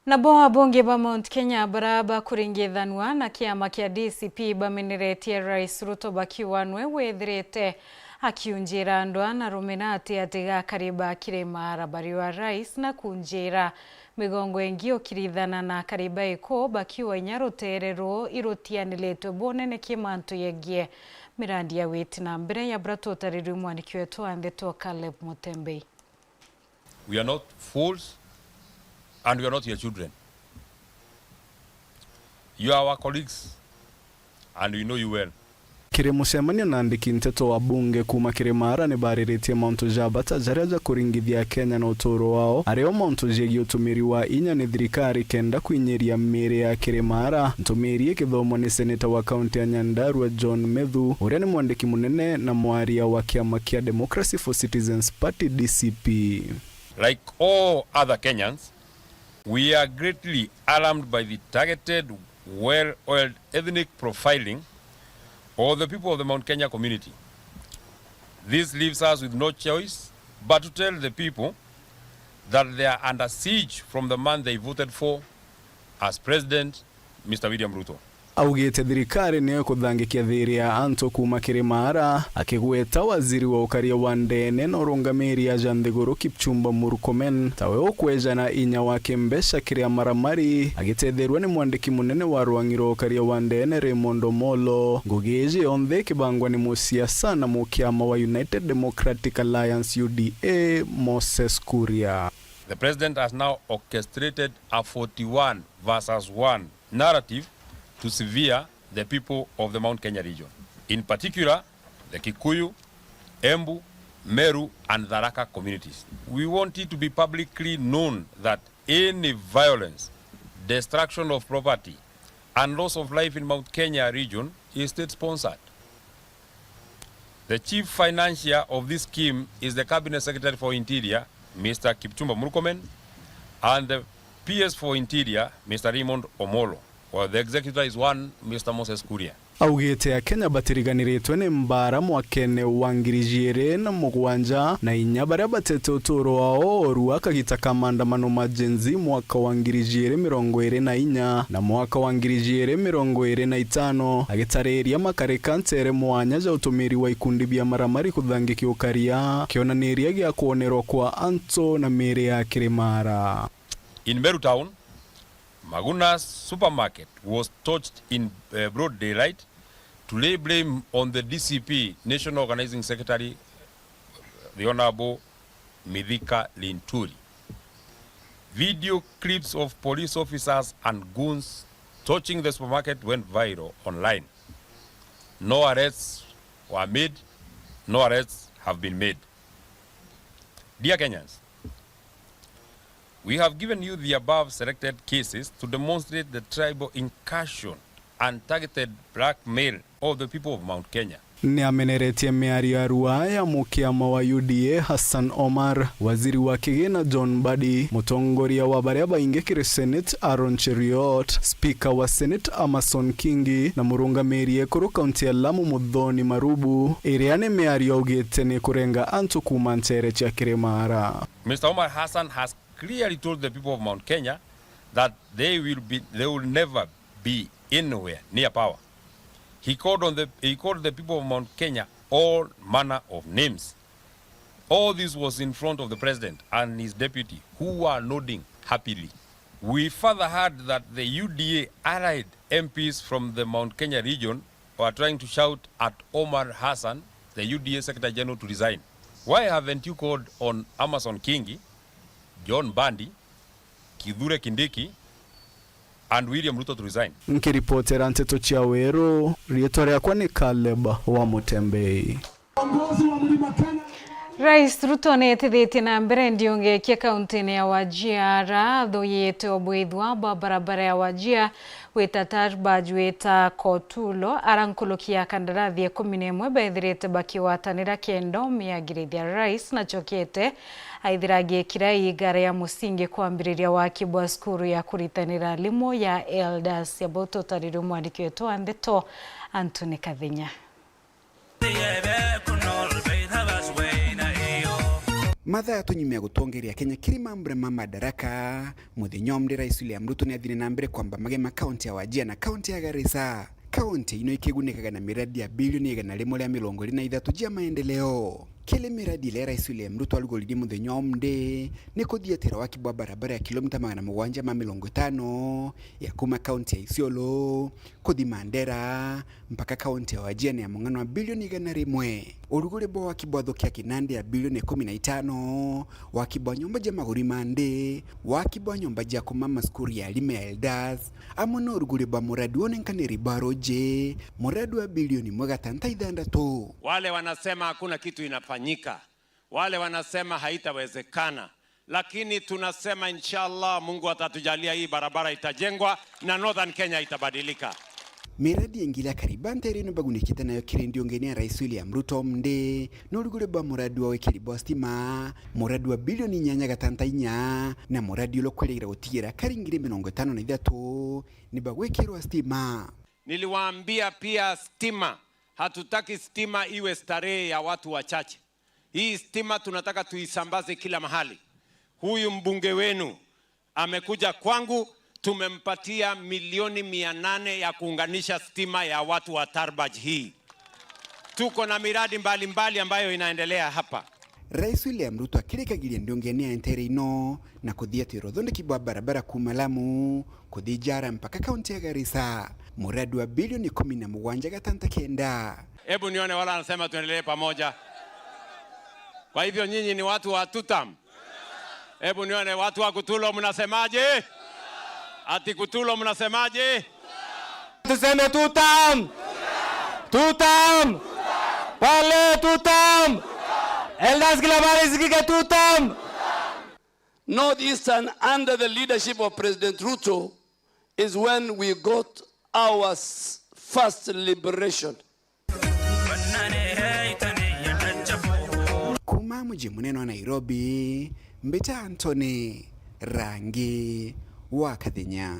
Nabo abunge ba Mount Kenya baraba kuringithanwa na kiama kia DCP bameneretie Rais Ruto bakiwanwe wethirite akiunjira andwa na ruminati atiga kariba kirema arabari wa rais na kunjira migongo engio kirithana na kariba iko bakiwa inyaroterero irotianiletwe bonene kimantu yegie mirandi ya witi na mbere ya bratota riri mwaniki wetu andetwa Caleb Mutembei. We are not fools and we are not your children. You are our colleagues and we know you well. Kiri mucemanio na andiki nteto wa bunge kuma Kirimara ni bariritie Mount Jabata jareja kuringithia Kenya na utoro wao areo Mount Jegi utumiri wa inya ni thirikari kenda kuinyeria mire ya Kirimara ntumiri kithomo ni seneta wa kaunti ya Nyandarua John Methu uria ni mwandiki munene na mwaria wa kiama kia Democracy for Citizens Party DCP. Like all other Kenyans, we are greatly alarmed by the targeted, well-oiled ethnic profiling of the people of the Mount Kenya community. This leaves us with no choice but to tell the people that they are under siege from the man they voted for as President, Mr. William Ruto. Augite thirikari niyo kuthangikia thiri ya anto kuma Kirimara akigweta waziri wa ukaria wa ndene na urungamiri ya Janthiguru Kipchumba Murkomen tawe ukweja na inya wake mbesha kiria maramari agitethirwa ni mwandiki munene wa Rwangiro ukaria wa ndene Raymond Omolo ngugiji onthe kibangwa ni musiasa na mukiama wa United Democratic Alliance UDA Moses Kuria. The president has now orchestrated a 41 versus 1 narrative to sever the people of the Mount Kenya region. In particular, the Kikuyu, Embu, Meru, and Tharaka communities. We want it to be publicly known that any violence, destruction of property, and loss of life in Mount Kenya region is state-sponsored. The chief financier of this scheme is the Cabinet Secretary for Interior, Mr. Kipchumba Murkomen, and the PS for Interior, Mr. Raymond Omolo, while the executor is one Mr. Moses Kuria. Augete ya Kenya batiriganiritwe ni mbara mwakene wa 2007 na inya baria batete uturo wao oru akagitaka maandamano majenzi mwaka wa 2024 na mwaka wa 2025 agitareria makareka ntere mwanya ja utumiri wa ikundi bia maramari kuthangiki ukaria kionaniria gya kuonerwa kwa Anto na mere ya Kirimara. In Meru Town, Maguna's supermarket was torched in broad daylight to lay blame on the DCP, National Organizing Secretary, the Honorable Mithika Linturi. Video clips of police officers and goons torching the supermarket went viral online. No arrests were made, no arrests have been made. Dear Kenyans, we have given you the above selected cases to demonstrate the tribal incursion and targeted blackmail of the people of Mount Kenya. Ni ameneretie miari ya ruaya mukiama wa UDA Hassan Omar, waziri wa kigena John Badi, mutongoria wa baria baingekire Senate Aaron Cheriot, speaker wa Senate Amason Kingi na murungamiri ekuru kaunti ya Lamu Muthoni Marubu iriane miari ya ugete ni kurenga Anto kuma ntere cha Kirimara. Mr. Omar Hassan has clearly told the people of Mount Kenya that they will never be anywhere near power. He called the people of Mount Kenya all manner of names. All this was in front of the president and his deputy, who were nodding happily. We further heard that the UDA allied MPs from the Mount Kenya region were trying to shout at Omar Hassan, the UDA Secretary General, to resign. Why haven't you called on Amason Kingi, John Bandi, Kithure Kindiki, and William Ruto to resign? Nkiripotera Nteto Chiawero, rietorea kwa ni Caleb wa Mutembei. Rais Ruto netithĩtie na mbere ndiongekia kaunti-inĩ ya Wajir thoyete obwithwa barabara ya Wajir weta Tarbaj weta Kotulo arankulukia kandarathi 11 baithirite bakiwatanira kendo miagirithia rais na chokete aithiragie kirai igara ya musingi kwambiriria wakibwa skuru ya kuritanira limo ya Elders ya boto tariru mwandiki wetu Andeto Anthony Kathinya. Matha yatunyimia gutongeria Kenya kirima mbrema madaraka muthinyomde Rais William Ruto ni athire na mbere kwamba magema kaunti ya Wajir na kaunti ya Garissa. Kaunti ino ikigunikaga na miradi ya bilioni 123 jia maendeleo. Kile miradi ile Rais William Ruto alugolirie muthinyomde ni kuthiatira wakibwa barabara ya kilomita 750 ya kuma kaunti ya Isiolo kuthi Mandera mpaka kaunti ya Wajir ya mungano wa bilioni 100. Urugule bo wakibwa thokia Kinande ya bilioni 15, wakibwa nyumba ja maguri mande, wakibwa nyumba ja kumama skuri ya lime ya Elders, amono urugule bo muradi wonenkaniri baroje, muradi wa bilioni 1.6. Wale wanasema hakuna kitu inafanyika, wale wanasema haitawezekana, lakini tunasema inshallah Mungu atatujalia hii barabara itajengwa na Northern Kenya itabadilika. Miradi ingila karibante rino bagunikita nayo kirindi ongenia Rais William Ruto mde n'urugule ba muradi wa wekiri bostima muradi wa bilioni 4.6 na muradi ulokwelera utigira karingire 53 ni bagwekirwa stima. Niliwaambia pia stima, hatutaki stima iwe starehe ya watu wachache. Hii stima tunataka tuisambaze kila mahali. Huyu mbunge wenu amekuja kwangu, tumempatia milioni 800 ya kuunganisha stima ya watu wa Tarbaj hii. Tuko na miradi mbalimbali ambayo inaendelea hapa. Rais William Ruto akirekagiria ndiongenia entere ino na kuthiatira thonde kibwa barabara kuma Lamu kuthijara mpaka kaunti ya Garissa muradi wa bilioni 17.9. Hebu nione wala anasema tuendelee pamoja. Kwa hivyo nyinyi ni watu wa Tutam. Hebu nione watu wa Kutulo mnasemaje? Ati Kutulo mnasemaje? Tuseme Tutam! Tutam! Pale Tutam! Elders Global zikike Tutam! Northeastern, under the leadership of President Ruto, is when we got our first liberation. Kuma mji munene wa Nairobi, Mbita Anthony, Rangi wa Kathenya.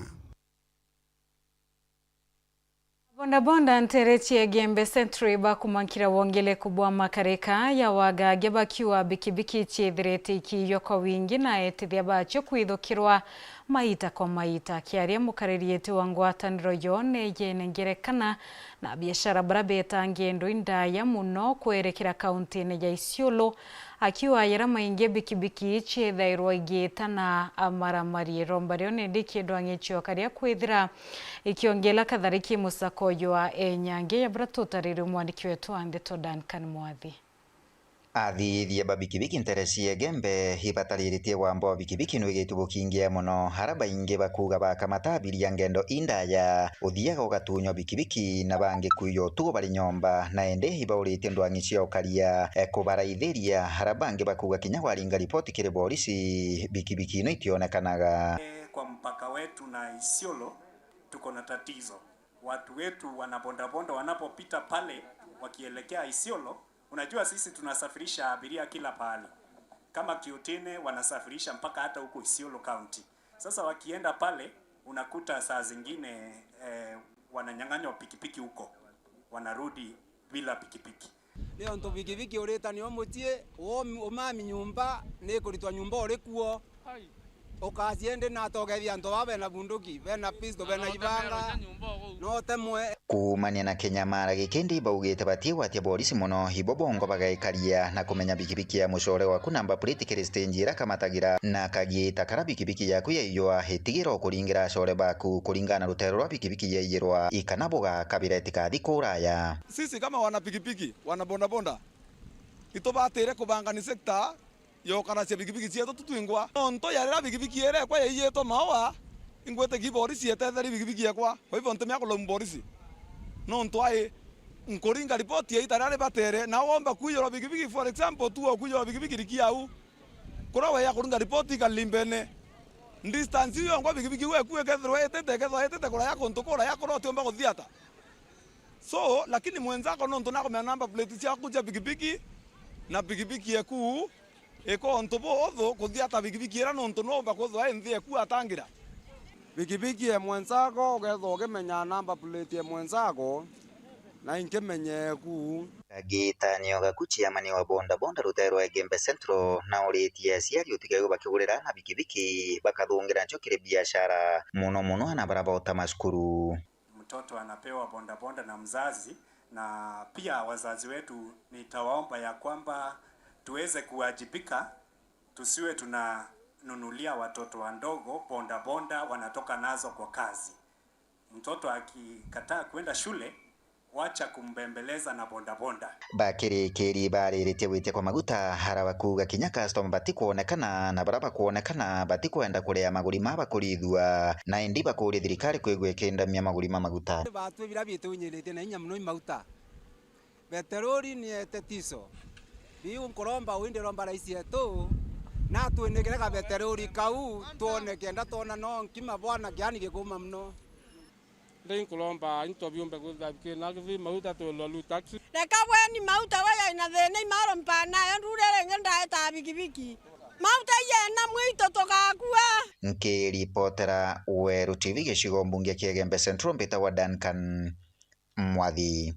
Bonda nterechie Gembe Central bakumankira wongele kubwa makareka ya wagage bakiwa bikibiki chiethirete ikiyo kwa wingi na etithia bacho kwithukirwa maita kwa maita kiaria mukaririete wa ngwataniro yone yenengerekana na biashara barabeta ngendo indaya muno kwerekera kaunti ya Isiolo akiwa yara mainge bikibiki chiethairwa igitana amaramari rombario nendikendo angichio karia kwithira ikiongela kathariki musakoyo wa enyange ya bratotariri mwandiki wetu Andeto Duncan Mwathi. Athithia ba bikibiki nteresie Gembe hibatariritie wambo bikibiki nwigitubo kingia muno haraba inge bakuga bakamatabiria ngendo indaya uthiaga ugatunyo bikibiki na bange kuyo tugo bari nyomba na ende hibaurite ndwangi cia ukaria kubaraithiria harabange bakuga kinya waringa ripoti kire polisi bikibiki no itionekanaga kwa mpaka wetu na Isiolo. Tuko na tatizo, watu wetu wanabondabonda wanapopita pale wakielekea Isiolo. Unajua sisi tunasafirisha abiria kila pahali, kama Kiotene wanasafirisha mpaka hata huko Isiolo County. Sasa wakienda pale unakuta saa zingine wananyang'anywa pikipiki huko, wanarudi bila pikipiki. Leo ndo pikipiki ureta ni omutie omami nyumba ne kuritwa nyumba orekuo okaziende na togethia ndo babe na bunduki bena pisto bena ibanga no temwe kumania na Kenya mara gikendi baugite batie watia polisi muno hibobongo bagaikaria na kumenya bikibiki ya mucore waku namba plate kiri stage kamatagira na kagita kara bikibiki yaku yaiywa hitigiro kuringira acore baku kuringana rutero rwa bikibiki yaiyirwa ikanaboga kabireti kathi kuraya. Sisi kama wana pikipiki wana bonda itobatire kubanga ni sekta yo kana cia bikibiki cietu tutwingwa nonto yarira bikibiki ere kwa yeyeto mawa ingwete giborisi etetheri bikibiki yakwa kwa hivyo ntemya ko lomborisi nonto ai nkoringa report ya itarare batere na womba kuyoro bikibiki for example tu okuyoro bikibiki rikiau kurawe ya kuringa report ikalimbene distance yo ngwa bikibiki we kuwe kethethe kura yako ntokora yako rote omba kuthiata so lakini mwenzako nonto nako mya namba plate cia kuja bikibiki na bikibiki yaku eko ntobo otho kuthiata bikibiki era nonto nomba kutho enthie ku atangira bikibiki ya mwenzako ugetho ukimenya namba plate ya mwenzako na inkimenye ku Gita niyo gakuchia mani wa bonda rutero ya Gembe Central na uretia siari utigayo bakigurira na bikibiki bakathungira nchokire biashara muno ana barabota maskuru. Mtoto anapewa bonda na mzazi, na pia wazazi wetu nitawaomba ya kwamba tuweze kuwajibika, tusiwe tunanunulia watoto wandogo bonda wanatoka nazo kwa kazi. Mtoto akikataa kwenda shule, wacha kumbembeleza na bonda. Bakiri baririte wite kwa maguta harabakuga kinya custom batikuonekana na baraba kuonekana batikuenda kurea maguri mabakurithua na indi bakuri thirikari kwigwekenda mya maguri maguta batu birabite unyirite na inya muno imauta beterori ni etetiso biu nkoromba winde romba raisi etu na tuinegere ka beterori kau tuone kenda tona no nkima bwana gyani gikuma mno ndai nkoromba interview mbe kuthapike na kivi mauta to lolu taxi reka bweni mauta waya ina thene imaro mpana yo ndurere ngenda eta bikibiki mauta yena mwito tokakua nkiripotera Weru TV gicigo mbunge kia Gembe Central mbita wa Duncan Mwathi.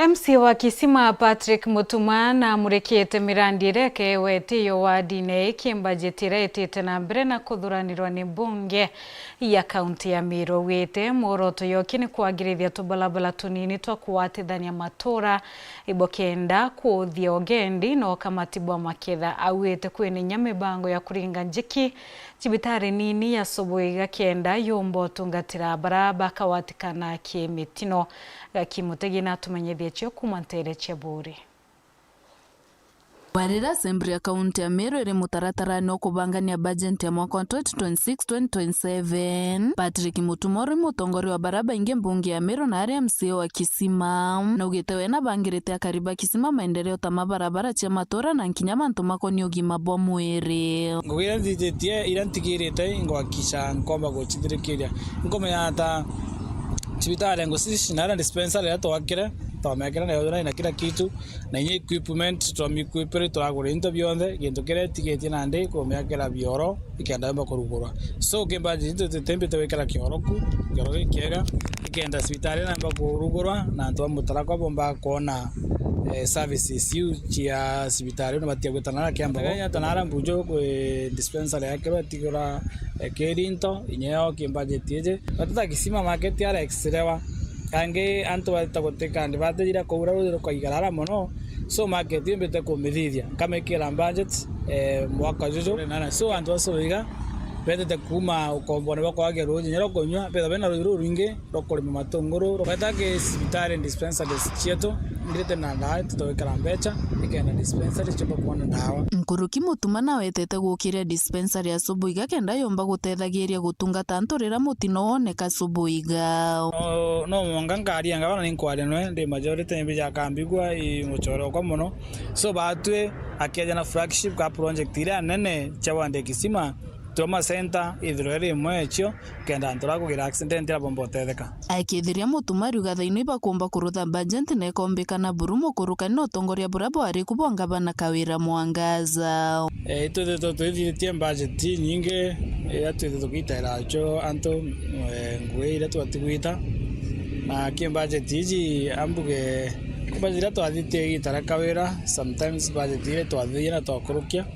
MC wa Kisima Patrick Mutuma na murekete mirandi reke wetiyo wa dine kimbajetire etete na mbere na kuthuranirwa ni bunge ya kaunti ya Meru wete moroto yokini kuagirithia tubalabala tunini twa kuwatithania matora ibokenda kuthia ogendi no kamatibwa maketha awete kwene nyamibango ya kuringa njiki cibitari nini ya soboiga kenda yombo tungatira baraba kawatikana kimitino gakimutegi na tumenyethie cio kumantere ceburi. Warira Assembly ya kaunti ya Meru iri mutaratara no kubangania budget ya mwaka 2026-2027. Patrick Mutuma uri mutongori wa baraba inge mbunge ya Meru na ari MCA wa Kisima na ugitewe na bangirite akariba Kisima maendeleo tama barabara cia matora na nkinya mantu makoni ugima bwa mwiri. Ngwira nditetie irantigirite ngwakisha ngomba guchithirikiria ngomenya ata cibitari ngo cicinara dispensary atwakire tomekera na yodona na kila kitu na inye equipment tomikuipere turagura into byonde gintu kire tigetie nande kumekera bioro ikenda mba kurugura so kimba jinto tembe tewekera kioroku kioro kiega ikenda hospitali na mba kurugura na ntwa mutara kwa bomba kona services yu chia hospitali no batia gutana kiamba ya tanara mbujo ku dispensary yake batigura kerinto inyo kimba jetieje batata kisima market ya extrewa kange antu batagoteka ndi batira koura rudiro koigarara mono so market imbete kumithithia kamekira budget mwaka juju nana so antu asoiga bete kuma ukombone bakwaga roje nyero konywa beta bena rudiro ringe rokolima matongoro batake hospitali dispensary chieto ndite na ndawa tutowekera mbecha ikenda dispensary chimba kuona ndawa nkuruki mutuma na wetete gukire dispensary asubuiga kenda yomba gutethagiria gutungata nturira mutino woneka subuiga no mwangangari ngabana ninkwari no ndi majority mbija kambigwa i muchoro kwa muno so batwe akiaja na flagship ka project ira nene chawande kisima Toma center idrori mwecho kenda ntura kugira accident ya bombo tetheka akithiria mutumari ugathaini bakumba kurutha budget na ikombekana burumo kuruka no tongoria burabo ari kubonga bana kawira mwangaza ituthe twithitie budget nyinge atuthe tukitera cho anto ngwira twatiguita na kim budget iji ambuge kubajira twathitie gitara kawira sometimes budget ile twathina twakurukia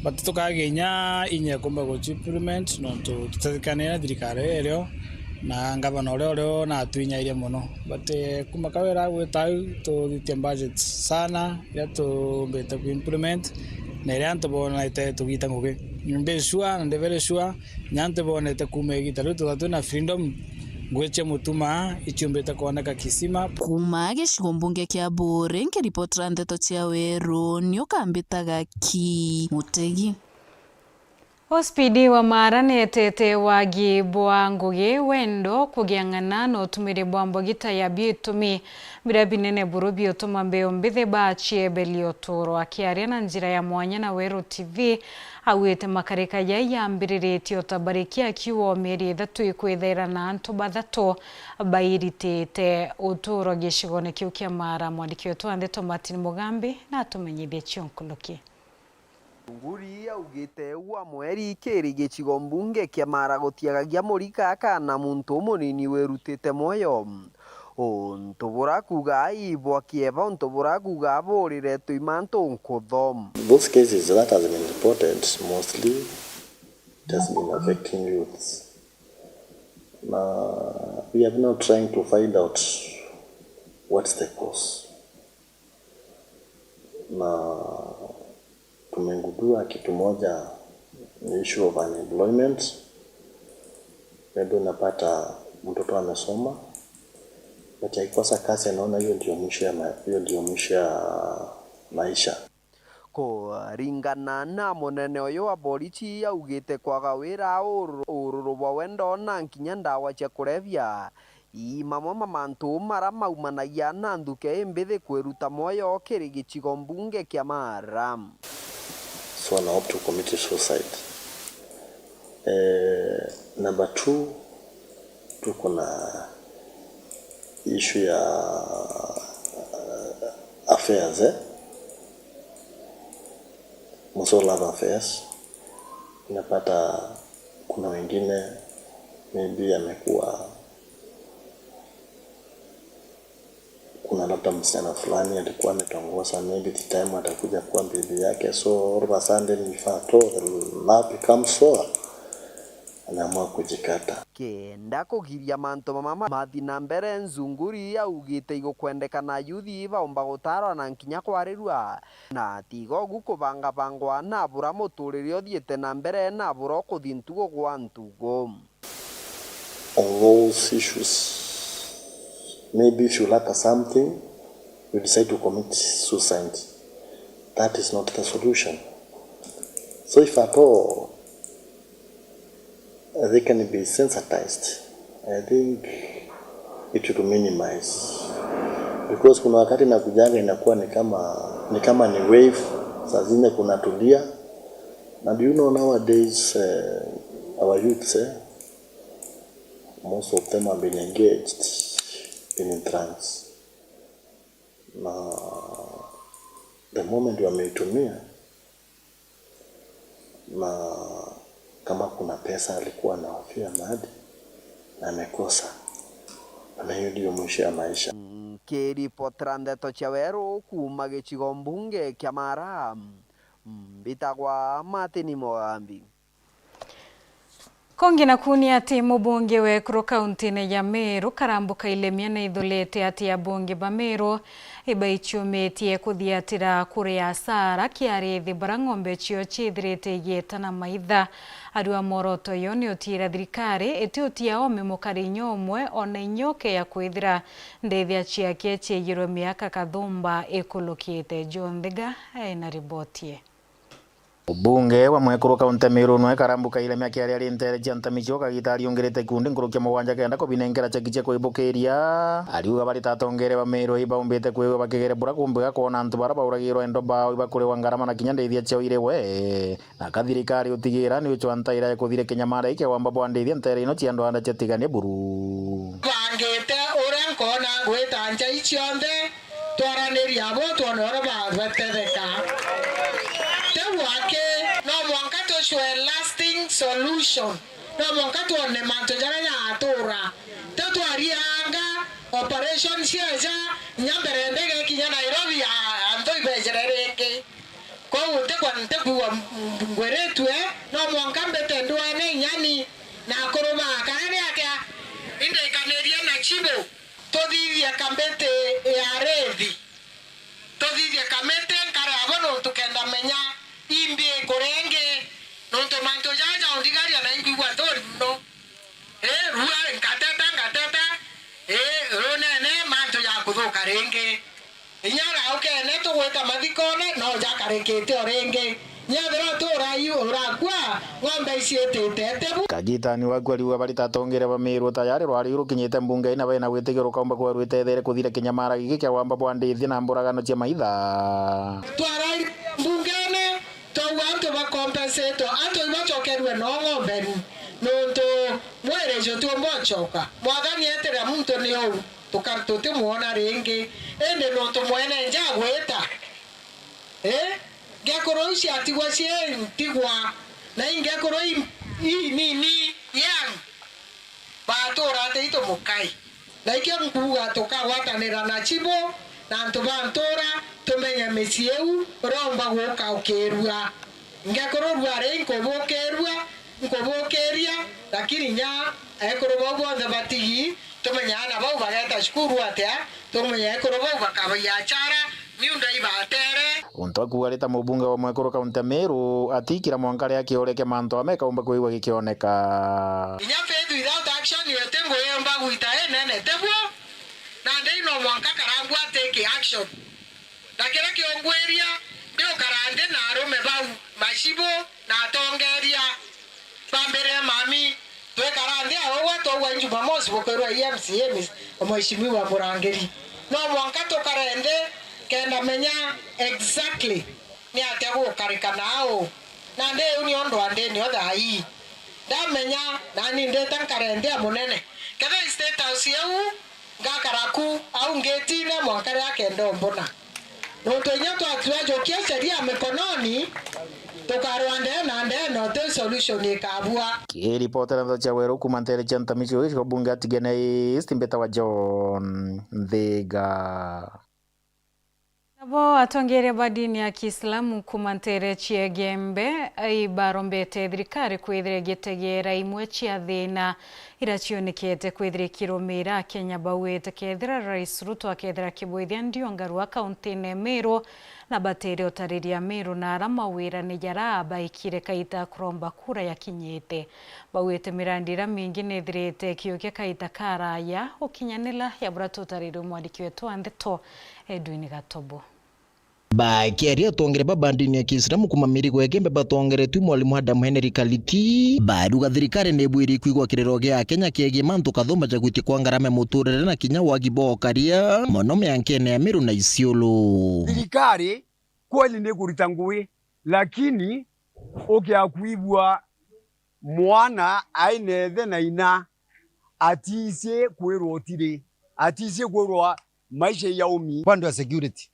batuto kagenya inye kumba go supplement no tutazikane thirikari eryo na ngabana oreo na twinya ile muno but kumakawera gwetau to thitie budget sana ya to beta ku implement na ile anto bona ite tugita nguge mbe sure na very sure nyante bona ite kumegita ruto tatu na freedom gweche mutuma ichumbeta kuoneka kisima kuma gicigo mbunge kia Bure nkiripotera ndeto cia weru niukambitaga ki Mutegi Ospidi wa Mara netete wagi bwa ngugi wendo kugiang'ana no tumire bwa mbogita ya bitumi bira binene buru biotuma mbeo mbithe bachie beliotoro akiaria na njira ya mwanya na Weru TV awete makarika ya yambiriretio tabarikia kiwo meri ithatu ikwithera na antu bathato bairitete uturo gicigone kiu kia Mara mwandiki wetu Andeto Martin Mugambi na atumenyithie chionkuluki Nguri augite wa mweri kiri gicigo mbunge kia Mara gutiagagia murika kana muntu munini werutite moyo ntubura kuga ibwa kieva ntubura kuga borire tuimanto nkuthom. Those cases that has been reported mostly it has been affecting youths. We have now trying to find out what's the cause. Na tumengundua kitu moja ni issue of unemployment. Ndio napata mtoto amesoma but akikosa kazi anaona hiyo ndio mwisho ya maisha. Ringana na munene uyu wa borichi augite kwaga wira ururubwa wendo na nkinya ndawa cia kurevya mamwe mamantu mara maumanagia na nthuke imbithi kwiruta moyo kiri gicigo mbunge kia Mara. So I hope to commit suicide. Number 2, tuko na issue ya affairs love affairs. Napata kuna wengine maybe amekuwa kuna labda msichana fulani alikuwa ametongoza maybe the time atakuja kuwa bibi yake, so all of a sudden love becomes so anaamua kujikata. Kenda kugiria manto mama mathina mbere Nzunguri augite igukwendekana yuthi baumba gutara na nkinya kwarirua na tigo gukubanga bangwa na bura muturire othiete na mbere na bura kuthi ntugo gwa ntugo. On those issues, maybe if you lack something, you decide to commit suicide. That is not the solution. So if at all they can be sensitized, I think it will minimize, because kuna wakati na kujanga inakuwa ni kama ni wave, saa zingine kuna tulia. And you know nowadays our youths most of them have been engaged in trance. na the moment wameitumia, na kama kuna pesa alikuwa anahofia mahali na amekosa, na hiyo ndio mwisho ya maisha. Kiripotera Ndeto Chawero kuma gĩcigo mbunge kĩa Mara, mbitagwa Martin Mogambi. Kongi na kuni ati mubunge wekuru kaunti-inĩ ya Meru karambuka ilemia na ithulĩte ati abunge ba Meru ibaichumĩtie kuthiatĩra kũrĩa asara kĩarĩthi bara ng'ombe cio chithirĩte igĩtana maitha. Arua moroto yo nĩ ũtira thirikari ĩtĩũtia ome mũkari nyomwe ona inyoke ya kwithira ndethia ciake ciĩyirwo mĩaka kathumba ĩkũlũkĩte. John Thiga ena ribotie. Bunge wa mwekuru kaunti Meru no karambuka ile myaka ya intelligent micho kagitari ongerete kundi ngurukia mugwanja kenda ko binengera chekiche kwibukiria aliuga bari tatongere ba Meru ibaumbite kwewe bakigere bura kumbuga kona antu bara bauragirwo endo bao ibakure wangarama na kinya ndeithia cio ire we na kathirikari utigira ni ucho antaira kuthire kinyamara ike wamba bwandeithia ntere ino ciando anda chetigane buru bangete urenko na gwita nja icionde twaraniria abo tuonora ba batetheka wake no mwanka to show a lasting solution no mwanka to ne manto jara ya atura to arianga operation siaja nyambere ndege kinya Nairobi anto ibejereke ko unte kwante kuwa ngweretwe no mwanka mbete ndwane nyani na koroma kanani yake inde kaneria na chibo to divya kambete ya revi to divya kamete kare abono tukenda menya imbe korenge nonto manto jaja ondigari na ingi kwa no ruwa nkatata rone ne manto ya kudhoka renge inyara okene to weta madikone no jakareke orenge nyabero to rayu orakwa ng'ombe isietete kagitani wagwari wa bari tatongere ba Meru tayari rwari rukinyite mbunge ina bena gwitigiro komba kwa rwithethere kuthire kinyamara giki kya wamba bwandithi na mburagano cia maitha twarai mbungene to want to compensate ato ibachokerwe no ng'ombe nonto mwerejo tu mbochoka mwathani etere muntu ni o tukarto te muona renge ende nonto mwene njagweta gekoroishi atigwa sie ntigwa na ingekoroi nini yang batora te ito mukai na ikia mkuga tukawatanira na chibo na ntubantora tumenya mesieu romba gwoka ukerua ngekororwa renko nkobokeria lakini nya ekorobo bonde batigi tumenya na bau bageta shukuru atia tumenya ekorobo bakabayachara miunda ibatere unto akuarita mubunge wa mwekuru kaunti Meru atikira mwankare akioreke manto ameka umba kuigwa gikioneka inya fetu without action yotengo yomba guita nene tebwo na ndino mwanka karangwa take action dakira kiongweria ndio karande na arome bau mashibo na tongeria bambere mami twe karande aho to wa Jumamosi bokerwa EMCM omheshimiwa Murangeri no mwanka to karende kenda menya exactly ni atego karika nao na nde uni ondo ande ni otha hii da menya nani nde tankarende amunene kada state house yau ngakaraku au ngeti na mwankare yake ndo mbona no tonya to atwajo kia sheria mikononi tukarwande na nde no the solution ikabua kiripota na cha weru kumantere chanta micho hicho bunge atigene istimbeta wa John Thiga. Nabo atongere badini ya Kiislamu kumantere Chiegembe ibarombete thirikari kwithire gitegera imwe cia thina iracionekete kwithire kiromira Kenya bawete kethira Rais Ruto akethira kibwithia ndio ngarua kaunti-inĩ Meru na batere otariria Meru na arama wira ni jaraba ikire kaita kuromba kura ya kinyete bawete mirandira mingi nethirite kioke kaita karaya ukinyanila ya burato tariro mwandiki wetu Andeto Edwin Gatobo Bakiaria tongere babandini ya Kiislamu kumamiri Chiegembe batongere tu mwalimu Adam Henry Kaliti baruga thirikari nebwiri kwigwa kirero gia Kenya kiegi mantu kathoma cha gwiti kwa ngarame muturere na kinya wagibokaria monome yankene ya Meru na Isiolo. Thirikari kweli ni kurita ngui lakini ukiakuibwa mwana ainethe na ina aticie kwirwo tiri aticie kwirwo maisha ya umi. Upande wa security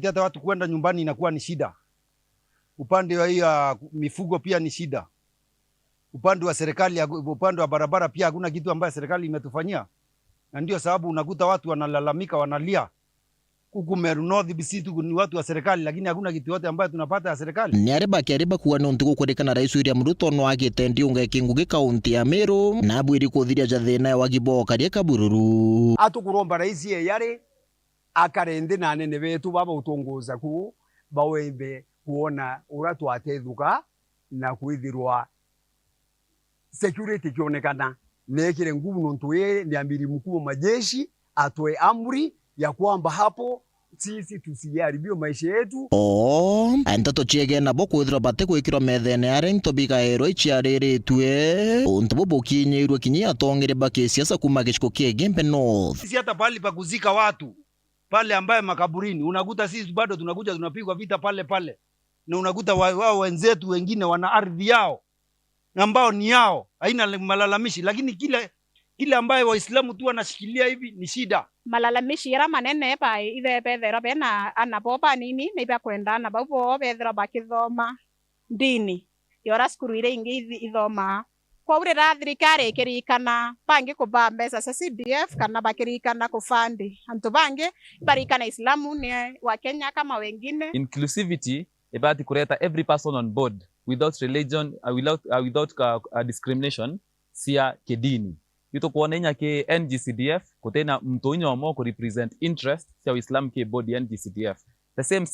hata watu kwenda nyumbani inakuwa ni shida. Upande wa hiyo mifugo pia ni shida. Upande wa serikali, upande wa barabara pia hakuna kitu ambayo serikali imetufanyia. Na ndio sababu unakuta watu wanalalamika, wanalia. Huku Meru North BC tu ni watu wa serikali, lakini hakuna kitu yote ambayo tunapata ya serikali. Ni areba kuwa nontuko kwerekana Rais William Ruto no agitendi unga kingugi kaunti ya Meru na bwiri kuthiria jathina wa giboka ria Kabururu. Atukuromba rais ye yare akarende na nene betu baba utongoza ku bawembe kuona uratu atethuka na kwithirwa security kionekana nekire nguvu nontuye ni ambiri mkuu wa majeshi atoe amri ya kwamba hapo sisi tusiharibio maisha yetu. Antato chiege na boku idro bate kwikiro methene areng tobika ero ichiareretwe untubo bokinyirwe kinyi atongere bakesiasa kuma gishiko Gembe North. Sisi hata pale pa kuzika watu pale ambaye makaburini unakuta sisi bado tunakuja tunapigwa vita pale na unakuta wao wenzetu wengine wana ardhi yao ambao ni yao, haina malalamishi, lakini kile ambaye Waislamu tu wanashikilia hivi ni shida. Malalamishi yara manene pa ithe bethera bena anapopa nini neiba kwenda na babo bethera bakithoma dini yora skuru ire ingi ithoma kwa urira thirikari kirikana bangi kuba mbeca za CDF kana bakirikana kufandi antu bangi barikana Islamu ni wa Kenya kama wengine. Inclusivity ibati kuleta every person on board without religion, without discrimination sia kidini. Yuto kuona inya ke NGCDF kutena mtonyo mo ko represent interest sia Islam ke body NGCDF. The same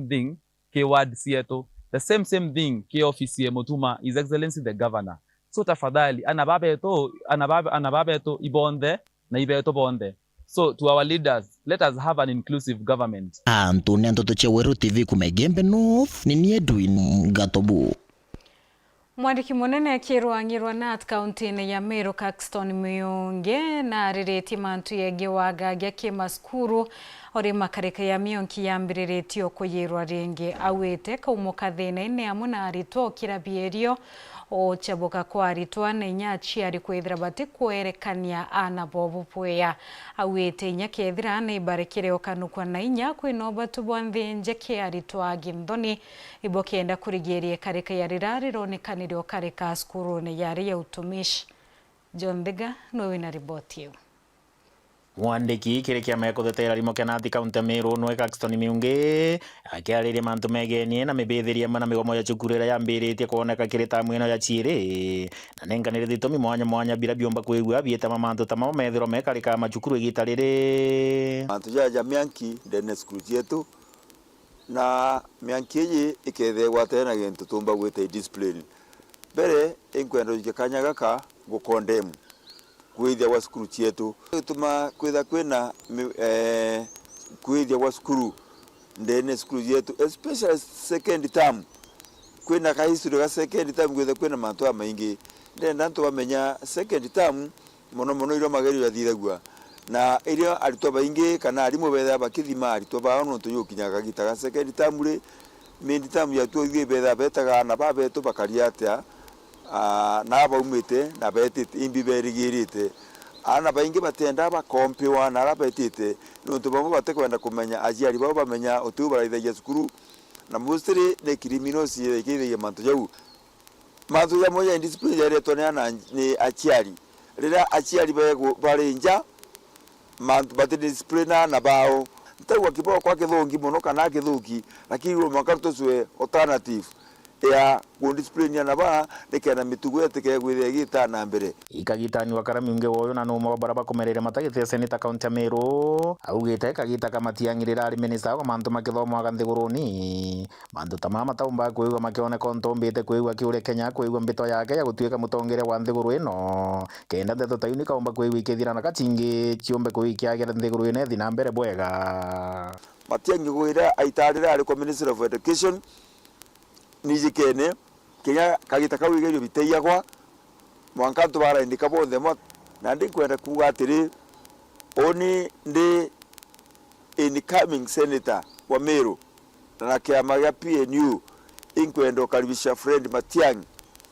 thing ke ward sieto. The same thing ke office ya Mutuma His Excellency the Governor. So tafadhali anababe to ibonde na ibeto bonde. So to our leaders, let us have an inclusive government. Antonia Ntoto Cheweru TV kume Gembe North ni Edwin Gatobu. Mwandiki munene akirwangirwa na kaunti ya Meru Caxton Muyonge na arireti mantu yege wagagia kimaskuru ori makareka ya mionki yambiriretio kuyirwa renge awete kaumoka thina-ini amuna arito kirabierio o chaboka kwa aritwa na inyachi ari kwithira bati kwerekania ana bobu pweya awete inya kethira ana ibarekire okanukwa na inya kwinoba tubwanthenge ke aritwa gimthoni ibokenda kurigerie kareka yarirari ronekanirio kareka skuru ne yari ya utumishi. John Thega no wina ripoti yo. Mwandiki kire kia meko tetera rimo kenati kaunti Meru no Caxton Muyonge akiarire mantu megenie na mibithiria mana migomo ya chukurira yambiritie kuoneka kire tamu ino ya chire na nenganire thitomi mwanya bila biomba kwigua bieta mamantu tamamo methiro mekarika machukuru igita riri mantu ya mianki ndene skuru yetu na mianki ye ikethegwa tena gintu tumba gwite discipline bere enkwendo gikanya gaka go condemn kwithia wa skuru yetu tuma kwitha kwina kwithia wa skuru ndene skuru yetu especially second term kwina ka history ka second term kwitha kwina mantu maingi ndenda ntu bamenya second term mono iro mageri ya thiragua na irio arito baingi kana arimu betha bakithima arito bao no tuyokinyaga gitaga second term ri mid term ya tu betha betaga na babetu bakariatia na baumite na betite imbi berigirite ana baingi batenda bakompiwa na rabetite nuntu bamwe batekwenda kumenya ajiari babo bamenya utuba iraithagia cukuru na mustri ne criminals yekiithagia mantu jau mantu ya moja indiscipline yaretwo ni achiari rira achiari bari nja mantu bati discipline na bao ntagwa kibao kwa kithongi muno kana kithuki lakini mwakarto cwe alternative ya kundiscipline na ba nekana mitugo yeteke gwithia gita na mbere ikagitani wakara Muyonge woyo na no baraba komerere matagite seneta kaunti ya Meru augite kagita kamatiangirira ari minister wa mantu makithomo aganthiguruni mantu tamama taumba kwigwa makione kontombite kwigwa kiure Kenya kwigwa mbito yake ya gutuika mutongere wa nthiguru ino kenda ndeto tayuni kaumba kwigwa ikithira na katingi chiombe kuikia nthiguru ino thina mbere bwega matiangi gwira aitarira ari Minister of Education nijikene Kenya kagita kawigerio biteyagwa mwankantu bara indika bonthe mo na ndikwenda kuga atiri oni ndi incoming senator wa Meru na kiama ya PNU inkwenda karibisha friend Matiang'i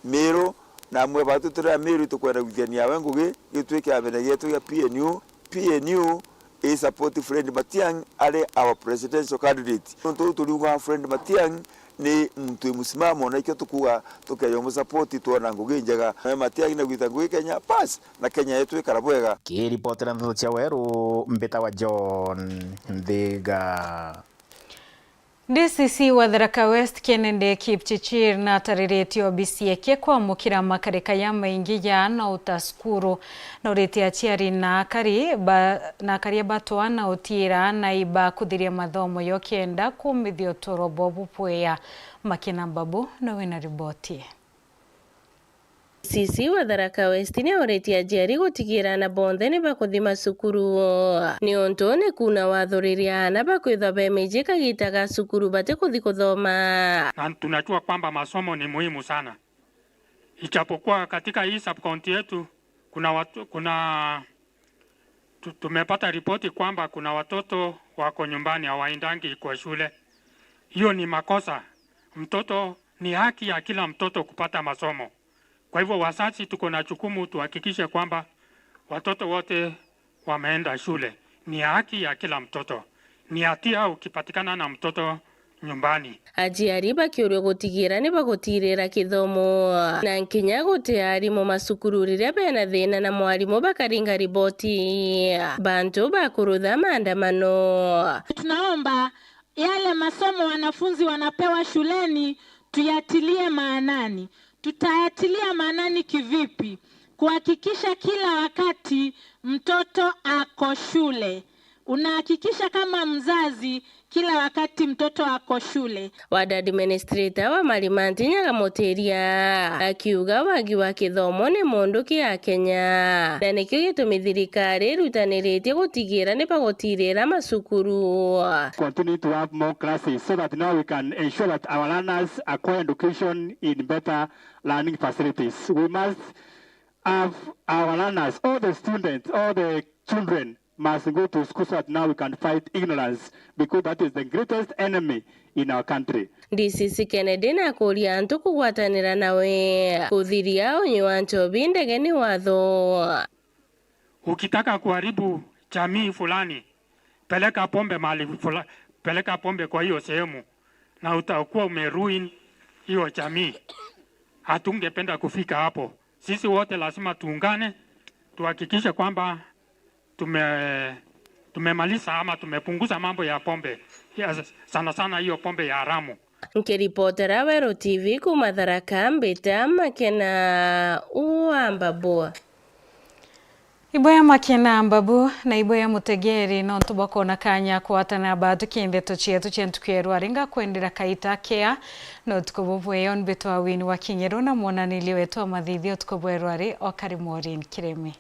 Meru na mwe batu tura Meru tukwenda kugenia wengugi gitwike abene yetu ya PNU I support Fred Matiang'i ale our presidential candidate. Nto tuliuga Fred Matiang'i ni mtu musimamo na ikyo tukuga tukeyo support tuona ngugi njega Matiang'i na gwita ngugi Kenya pass na Kenya yetu ikarabwega. Kiripotera nthu cia weru mbita wa John Ndhiga. DCC wa Tharaka West Kennedy Kipchirchir na tariretio bisieke kwa mukira makareka ya maingi ya na utaskuru na ureti aciari na kari batwa na utira na iba kuthiria mathomo yo kenda kumithio torobo bupweya Makina Babu na wina riboti. DCC wa Tharaka West ni oretia jeri gutigira na bonthe ni bakuthima cukuru ni ontone kuna wathuriria na bakwitha bemeje kagitaga cukuru bate kuthi kuthoma. Na tunajua kwamba masomo ni muhimu sana. Ijapokuwa katika hii subcounty yetu tumepata ripoti kwamba kuna watoto wako nyumbani hawaendangi kwa shule. Hiyo ni makosa. Mtoto ni haki ya kila mtoto kupata masomo. Kwa hivyo wazazi tuko na jukumu tuhakikishe kwamba watoto wote wameenda shule. Ni haki ya kila mtoto. Ni hatia ukipatikana na mtoto nyumbani. Ajiari bakiurio gutigira ni bagutirira kithomo na nkinya gutiari mu masukuru riria bena thina na mwarimu bakaringa riboti bantu bakurutha maandamano. Tunaomba yale masomo wanafunzi wanapewa shuleni tuyatilie maanani. Tutayatilia maanani kivipi? Kuhakikisha kila wakati mtoto ako shule. Unahakikisha kama mzazi kila wakati mtoto ako shule. Ward administrator wa Marimanti Nyagamoteria akiuga wagi wa kithomo ni mundu kia Kenya na nikyo gitumi thirikari rutaniritie gutigira ni bagutirira masukuru. Continue to have more classes so that now we can ensure that our learners acquire education in better learning facilities. We must have our learners, all the students, all the children must go to school so that now we can fight ignorance, because that is the greatest enemy in our country. DCC Kennedy na kuria antu kugwatanira nawe kuthiria unyi wa njobi ndege ni watho. Ukitaka kuharibu jamii fulani, peleka pombe mahali fulani, peleka pombe kwa hiyo sehemu na utakuwa umeruin hiyo jamii. Hatungependa kufika hapo. Sisi wote lazima tuungane, tuhakikishe kwamba tumemaliza ama tumepunguza mambo ya pombe. Sana sana hiyo pombe ya haramu. Nkiripotera Wero TV kuma Tharaka mbita Makena Uambabu. Iboya Makena Mbabu na Iboya Mutegeri no tubakona kanya kwatana badu kinde tochietu chentukero aringa kwendera kaita kea no tukobobwe on beto awini wa kinyero na mwana niliweto mathithio tukobwerwa ri okari morin kiremi.